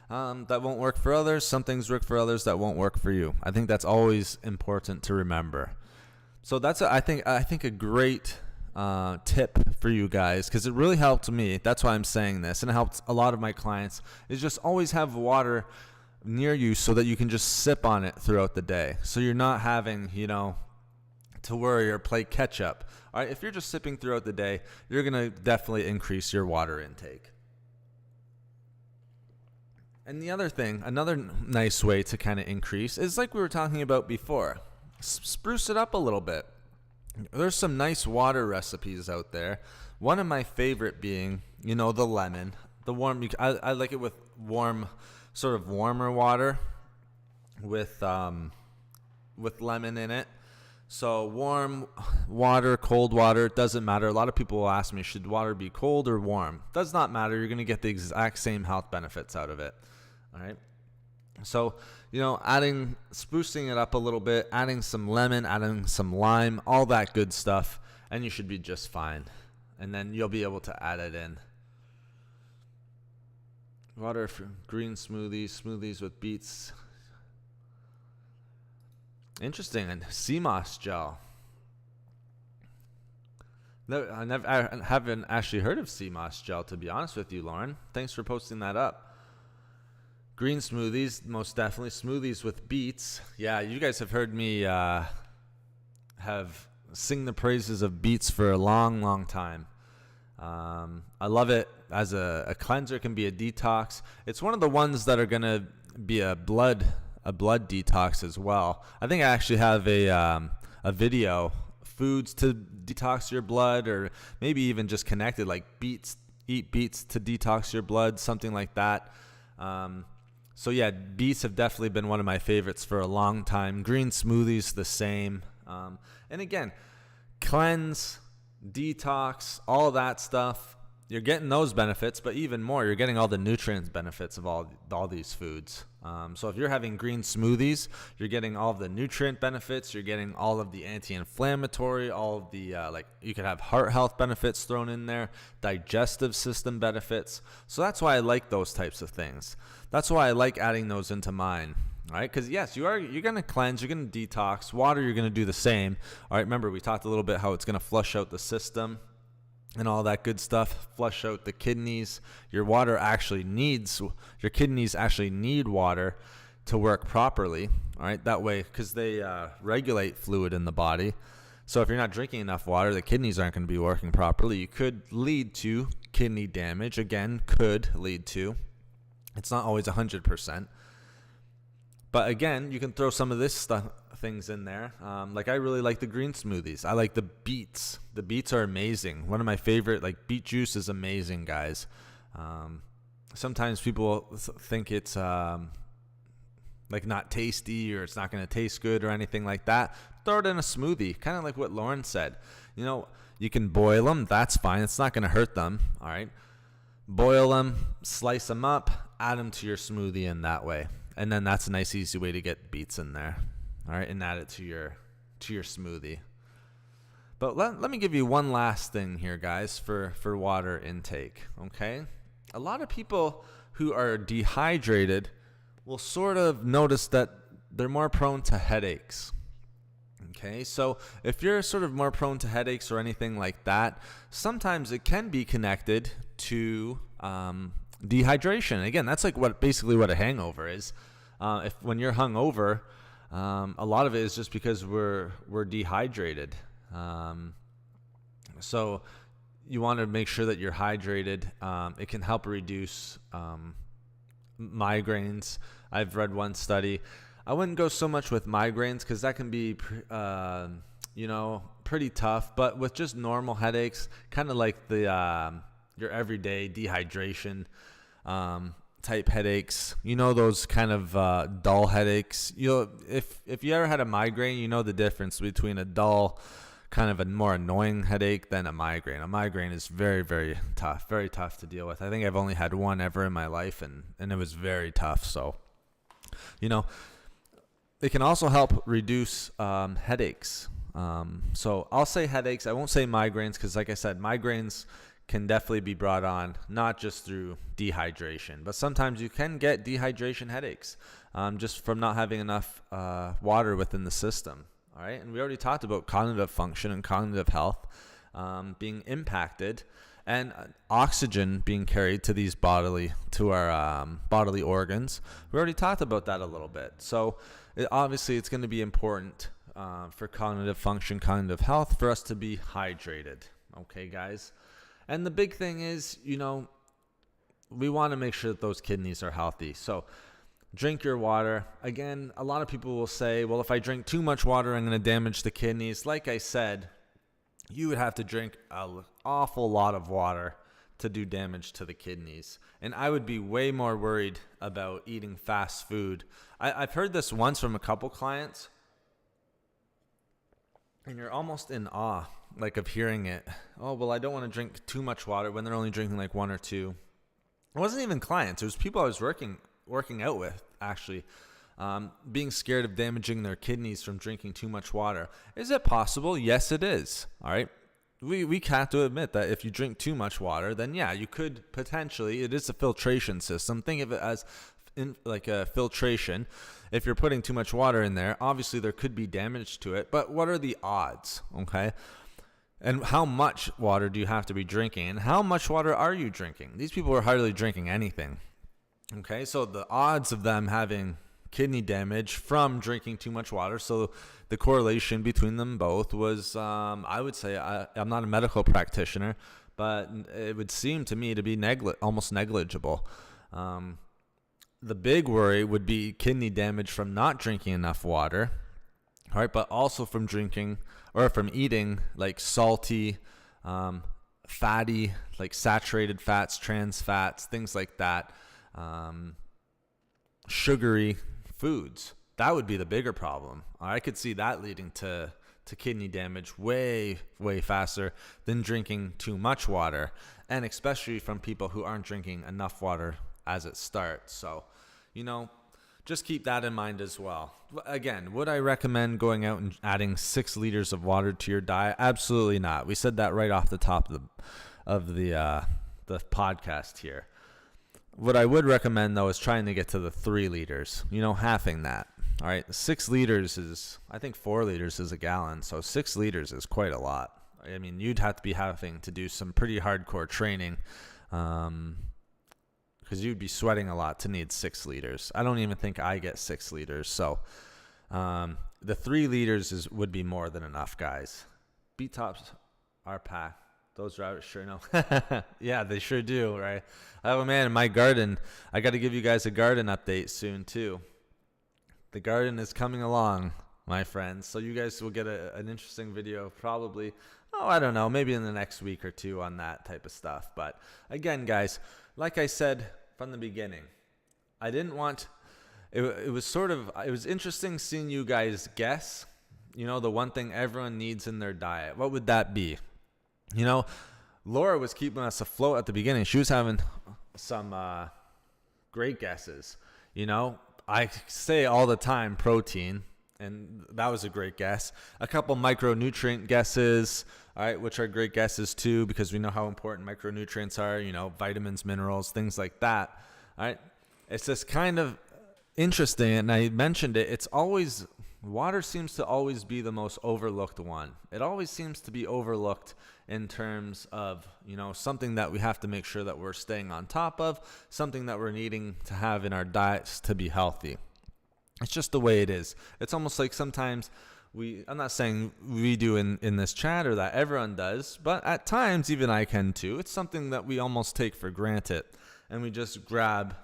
that won't work for others. Some things work for others that won't work for you. I think that's always important to remember. So that's I think a great tip for you guys, because it really helped me. That's why I'm saying this, and it helped a lot of my clients. Is just always have water near you so that you can just sip on it throughout the day. So you're not having to worry or play catch up. All right, if you're just sipping throughout the day, you're going to definitely increase your water intake. And the other thing, another nice way to kind of increase is like we were talking about before. Spruce it up a little bit. There's some nice water recipes out there. One of my favorite being, the lemon. The warm, I like it with warm, sort of warmer water with lemon in it. So warm water, cold water, it doesn't matter. A lot of people will ask me, should water be cold or warm? Does not matter. You're going to get the exact same health benefits out of it. All right. So, sprucing it up a little bit, adding some lemon, adding some lime, all that good stuff, and you should be just fine. And then you'll be able to add it in. Water for green smoothies with beets. Interesting. And sea moss gel. No, I haven't actually heard of sea moss gel, to be honest with you, Lauren. Thanks for posting that up. Green smoothies, most definitely. Smoothies with beets. Yeah, you guys have heard me have sing the praises of beets for a long, long time. I love it as a cleanser. It can be a detox. It's one of the ones that are going to be a blood detox as well. I think I actually have a video, foods to detox your blood, or maybe even just connected, like eat beets to detox your blood, something like that. So yeah, beets have definitely been one of my favorites for a long time. Green smoothies, the same. And again, cleanse, detox, all that stuff. You're getting those benefits, but even more, you're getting all the nutrients benefits of all these foods. So if you're having green smoothies, you're getting all of the nutrient benefits. You're getting all of the anti-inflammatory, all of the, you could have heart health benefits thrown in there, digestive system benefits. So that's why I like those types of things. That's why I like adding those into mine. All right, because yes, you're going to cleanse, you're going to detox. Water, you're going to do the same. All right, remember we talked a little bit how it's going to flush out the system and all that good stuff, flush out the kidneys. Your kidneys actually need water to work properly. All right, that way, because they regulate fluid in the body. So if you're not drinking enough water, the kidneys aren't going to be working properly. You could lead to kidney damage. Again, could lead to. It's not always 100%. But again, you can throw some of this things in there. I really like the green smoothies. I like the beets. The beets are amazing. One of my favorite, beet juice is amazing, guys. Sometimes people think it's not tasty, or it's not going to taste good or anything like that. Throw it in a smoothie, kind of like what Lauren said. You can boil them. That's fine. It's not going to hurt them. All right. Boil them, slice them up, add them to your smoothie in that way. And then that's a nice, easy way to get beets in there. All right, and add it to your smoothie. But let me give you one last thing here, guys, for water intake, okay? A lot of people who are dehydrated will sort of notice that they're more prone to headaches. Okay, so if you're sort of more prone to headaches or anything like that, sometimes it can be connected to dehydration. Again, that's basically what a hangover is. When you're hungover, a lot of it is just because we're dehydrated. So you want to make sure that you're hydrated. It can help reduce migraines. I've read one study. I wouldn't go so much with migraines because that can be, pretty tough. But with just normal headaches, kind of like the your everyday dehydration type headaches, those kind of dull headaches. If you ever had a migraine, you know the difference between a dull, kind of a more annoying headache than a migraine. A migraine is very, very tough to deal with. I think I've only had one ever in my life, and it was very tough. So, it can also help reduce headaches. So I'll say headaches. I won't say migraines because, like I said, migraines can definitely be brought on not just through dehydration, but sometimes you can get dehydration headaches just from not having enough water within the system. All right, and we already talked about cognitive function and cognitive health being impacted, and oxygen being carried to our bodily organs. We already talked about that a little bit. So obviously, it's going to be important for cognitive function, cognitive health, for us to be hydrated. Okay, guys. And the big thing is, we want to make sure that those kidneys are healthy. So drink your water. Again, a lot of people will say, well, if I drink too much water, I'm going to damage the kidneys. Like I said, you would have to drink an awful lot of water to do damage to the kidneys. And I would be way more worried about eating fast food. I've heard this once from a couple clients, and you're almost in awe, of hearing it. Oh, well, I don't want to drink too much water when they're only drinking like one or two. It wasn't even clients. It was people I was working out with, actually, being scared of damaging their kidneys from drinking too much water. Is it possible? Yes, it is. All right. We have to admit that if you drink too much water, then yeah, you could potentially, it is a filtration system. Think of it as like a filtration. If you're putting too much water in there, obviously there could be damage to it, but what are the odds? Okay. And how much water do you have to be drinking? And how much water are you drinking? These people are hardly drinking anything. Okay, so the odds of them having kidney damage from drinking too much water, so the correlation between them both was, I would say, I'm not a medical practitioner, but it would seem to me to be almost negligible. The big worry would be kidney damage from not drinking enough water, all right, but also from drinking or from eating like salty, fatty, like saturated fats, trans fats, things like that. Sugary foods. That would be the bigger problem. I could see that leading to kidney damage way, way faster than drinking too much water, and especially from people who aren't drinking enough water as it starts. So, just keep that in mind as well. Again, would I recommend going out and adding 6 liters of water to your diet? Absolutely not. We said that right off the top of the podcast here. What I would recommend, though, is trying to get to the 3 liters, halving that. All right, 6 liters is, I think 4 liters is a gallon, so 6 liters is quite a lot. I mean, you'd have to be having to do some pretty hardcore training because you'd be sweating a lot to need 6 liters. I don't even think I get 6 liters, so the 3 liters would be more than enough, guys. B-tops are packed. Those rabbits sure know. Yeah, they sure do, right? Oh, man, in my garden, I got to give you guys a garden update soon, too. The garden is coming along, my friends. So you guys will get an interesting video probably, I don't know, maybe in the next week or 2 on that type of stuff. But again, guys, like I said from the beginning, I didn't want, it was interesting seeing you guys guess, the one thing everyone needs in their diet. What would that be? Laura was keeping us afloat at the beginning. She was having some great guesses. I say all the time protein, and that was a great guess. A couple micronutrient guesses, all right, which are great guesses too, because we know how important micronutrients are, vitamins, minerals, things like that. All right. It's just kind of interesting, and I mentioned it. Water seems to always be the most overlooked one. It always seems to be overlooked in terms of, something that we have to make sure that we're staying on top of, something that we're needing to have in our diets to be healthy. It's just the way it is. It's almost like sometimes I'm not saying we do in this chat or that everyone does, but at times even I can too. It's something that we almost take for granted, and we just grab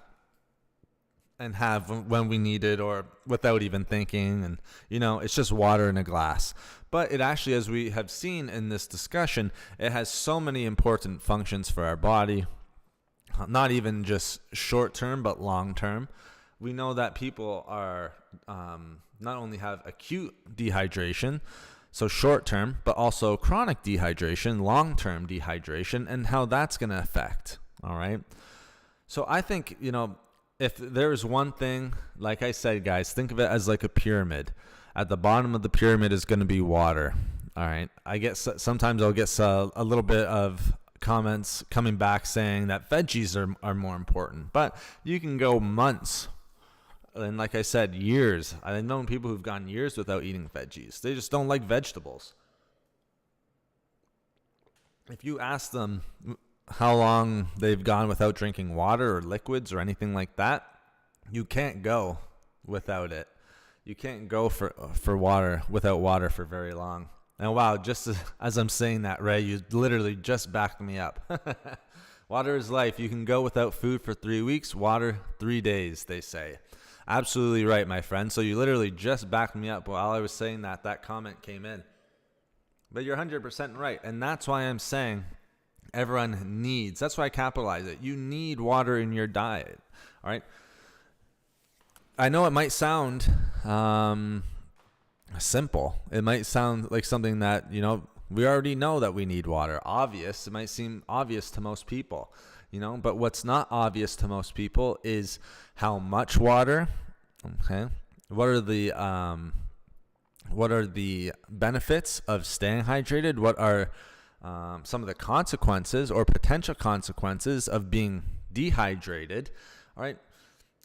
and have when we need it or without even thinking. And it's just water in a glass. But it actually, as we have seen in this discussion, it has so many important functions for our body, not even just short term but long term. We know that people are not only have acute dehydration, so short term, but also chronic dehydration, long term dehydration, and how that's going to affect. All right. So I think, if there's one thing, like I said, guys, think of it as like a pyramid. At the bottom of the pyramid is going to be water. All right. Sometimes I'll get a little bit of comments coming back saying that veggies are more important, but you can go months. And like I said, years. I've known people who've gone years without eating veggies. They just don't like vegetables. If you ask them how long they've gone without drinking water or liquids or anything like that, you can't go without it. You can't go for water without water for very long. And wow, just as I'm saying that, Ray, you literally just backed me up. Water is life. You can go without food for 3 weeks, water 3 days, they say. Absolutely right, my friend. So you literally just backed me up while I was saying that comment came in. But you're 100% right. And that's why I'm saying everyone needs. That's why I capitalize it. You need water in your diet. All right. I know it might sound simple. It might sound like something that, we already know that we need water. Obvious. It might seem obvious to most people. But what's not obvious to most people is how much water, okay? What are the benefits of staying hydrated? What are some of the consequences or potential consequences of being dehydrated? All right.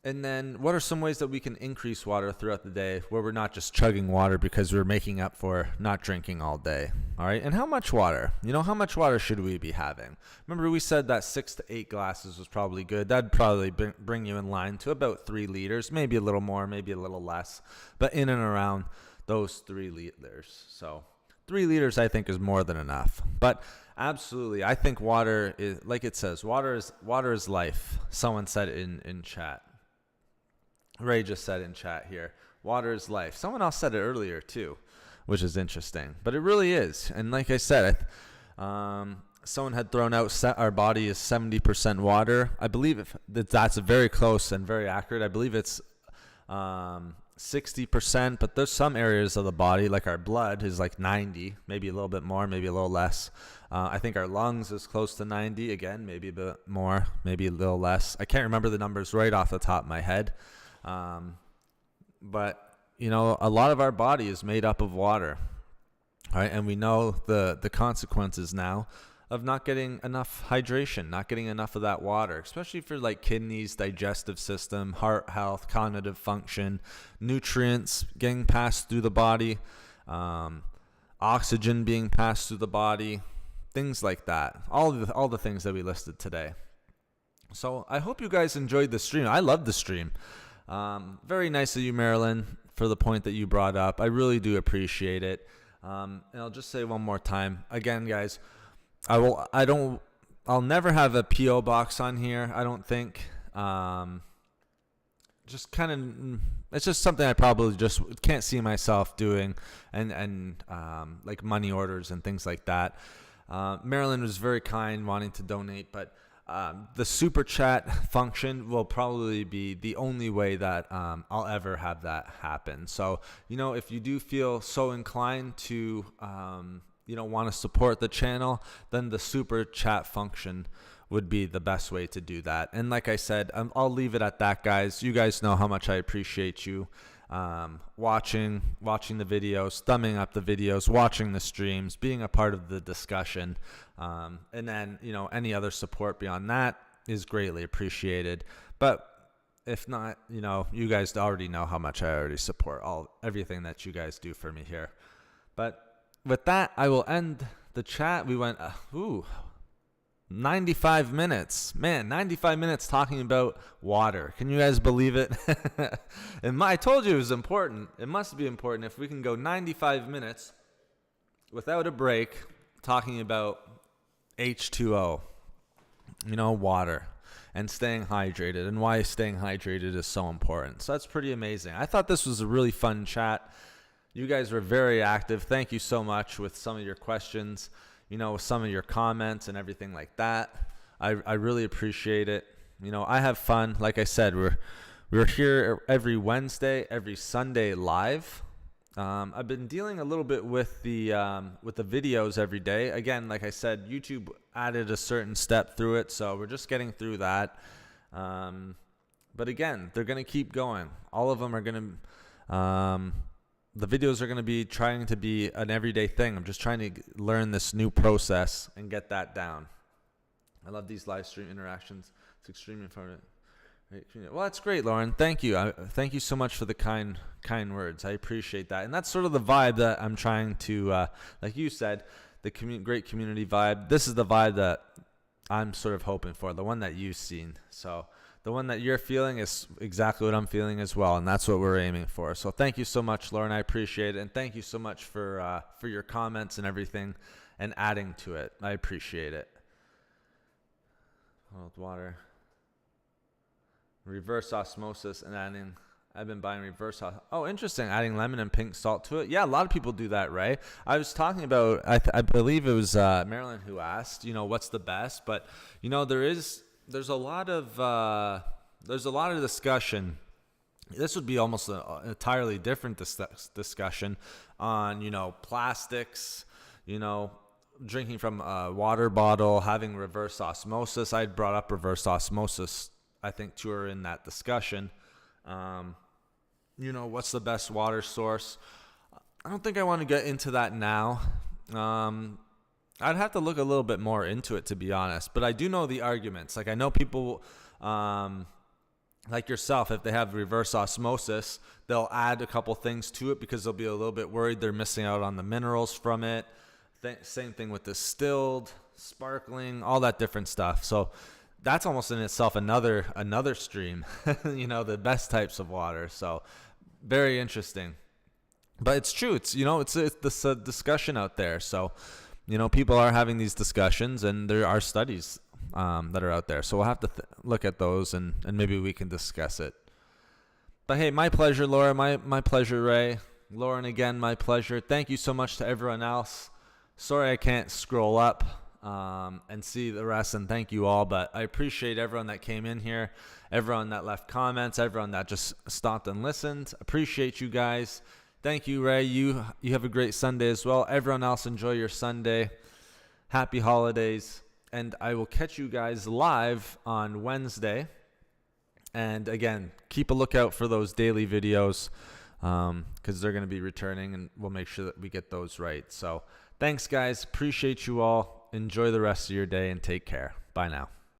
And then what are some ways that we can increase water throughout the day where we're not just chugging water because we're making up for not drinking all day? All right. And how much water? How much water should we be having? Remember, we said that 6 to 8 glasses was probably good. That'd probably bring you in line to about 3 liters, maybe a little more, maybe a little less, but in and around those 3 liters. So 3 liters, I think, is more than enough. But absolutely, I think water is, like it says, water is life. Someone said it in chat. Ray just said in chat here, water is life. Someone else said it earlier too, which is interesting. But it really is. And like I said, someone had thrown out our body is 70% water. I believe that's very close and very accurate. I believe it's 60%, but there's some areas of the body, like our blood is like 90, maybe a little bit more, maybe a little less. I think our lungs is close to 90, again, maybe a bit more, maybe a little less. I can't remember the numbers right off the top of my head. But a lot of our body is made up of water, right? And we know the consequences now of not getting enough hydration, not getting enough of that water, especially for like kidneys, digestive system, heart health, cognitive function, nutrients getting passed through the body, oxygen being passed through the body, things like that. All the things that we listed today. So I hope you guys enjoyed the stream. I love the stream. Very nice of you, Marilyn, for the point that you brought up. I really do appreciate it. And I'll just say one more time. Again, guys, I'll never have a PO box on here, I don't think. It's just something I probably just can't see myself doing, and like money orders and things like that. Marilyn was very kind wanting to donate, but the super chat function will probably be the only way that I'll ever have that happen. So, if you do feel so inclined to, want to support the channel, then the super chat function would be the best way to do that. And like I said, I'll leave it at that, guys. You guys know how much I appreciate you watching the videos, thumbing up the videos, watching the streams, being a part of the discussion. And then, any other support beyond that is greatly appreciated. But if not, you guys already know how much I already support everything that you guys do for me here. But with that, I will end the chat. We went, 95 minutes. Man, 95 minutes talking about water. Can you guys believe it? And I told you it was important. It must be important if we can go 95 minutes without a break talking about H2O, water, and staying hydrated, and why staying hydrated is so important. So that's pretty amazing. I thought this was a really fun chat. You guys were very active. Thank you so much with some of your questions, some of your comments and everything like that. I really appreciate it. I have fun. Like I said, we're here every Wednesday, every Sunday live. I've been dealing a little bit with the videos every day. Again, like I said, YouTube added a certain step through it, so we're just getting through that. But again, they're going to keep going. All of them are going to, the videos are going to be trying to be an everyday thing. I'm just trying to learn this new process and get that down. I love these live stream interactions. It's extremely informative. Well, that's great, Lauren. Thank you. Thank you so much for the kind words. I appreciate that. And that's sort of the vibe that I'm trying to, like you said, the great community vibe. This is the vibe that I'm sort of hoping for, the one that you've seen. So the one that you're feeling is exactly what I'm feeling as well, and that's what we're aiming for. So thank you so much, Lauren. I appreciate it, and thank you so much for your comments and everything and adding to it. I appreciate it. Cold water. Reverse osmosis and adding. I've been buying reverse. Oh, interesting. Adding lemon and pink salt to it. Yeah, a lot of people do that, right? I was talking about. I believe it was Marilyn who asked. What's the best? But there's a lot of discussion. This would be almost an entirely different discussion on plastics. Drinking from a water bottle, having reverse osmosis. I brought up reverse osmosis, I think, to her in that discussion. What's the best water source? I don't think I want to get into that now. I'd have to look a little bit more into it, to be honest. But I do know the arguments. Like, I know people, like yourself, if they have reverse osmosis, they'll add a couple things to it because they'll be a little bit worried they're missing out on the minerals from it. Same thing with distilled, sparkling, all that different stuff. So that's almost in itself another stream, the best types of water. So very interesting. But it's true. It's this discussion out there. So, people are having these discussions, and there are studies that are out there. So we'll have to look at those, and maybe we can discuss it. But hey, my pleasure, Laura. My pleasure, Ray. Lauren, again, my pleasure. Thank you so much to everyone else. Sorry I can't scroll up and see the rest, and thank you all. But I appreciate everyone that came in here, everyone that left comments, everyone that just stopped and listened. Appreciate you guys. Thank you, Ray. You have a great Sunday as well. Everyone else, enjoy your Sunday. Happy holidays. And I will catch you guys live on Wednesday. And again, keep a lookout for those daily videos because they're going to be returning, and we'll make sure that we get those right. So thanks, guys. Appreciate you all. Enjoy the rest of your day and take care. Bye now.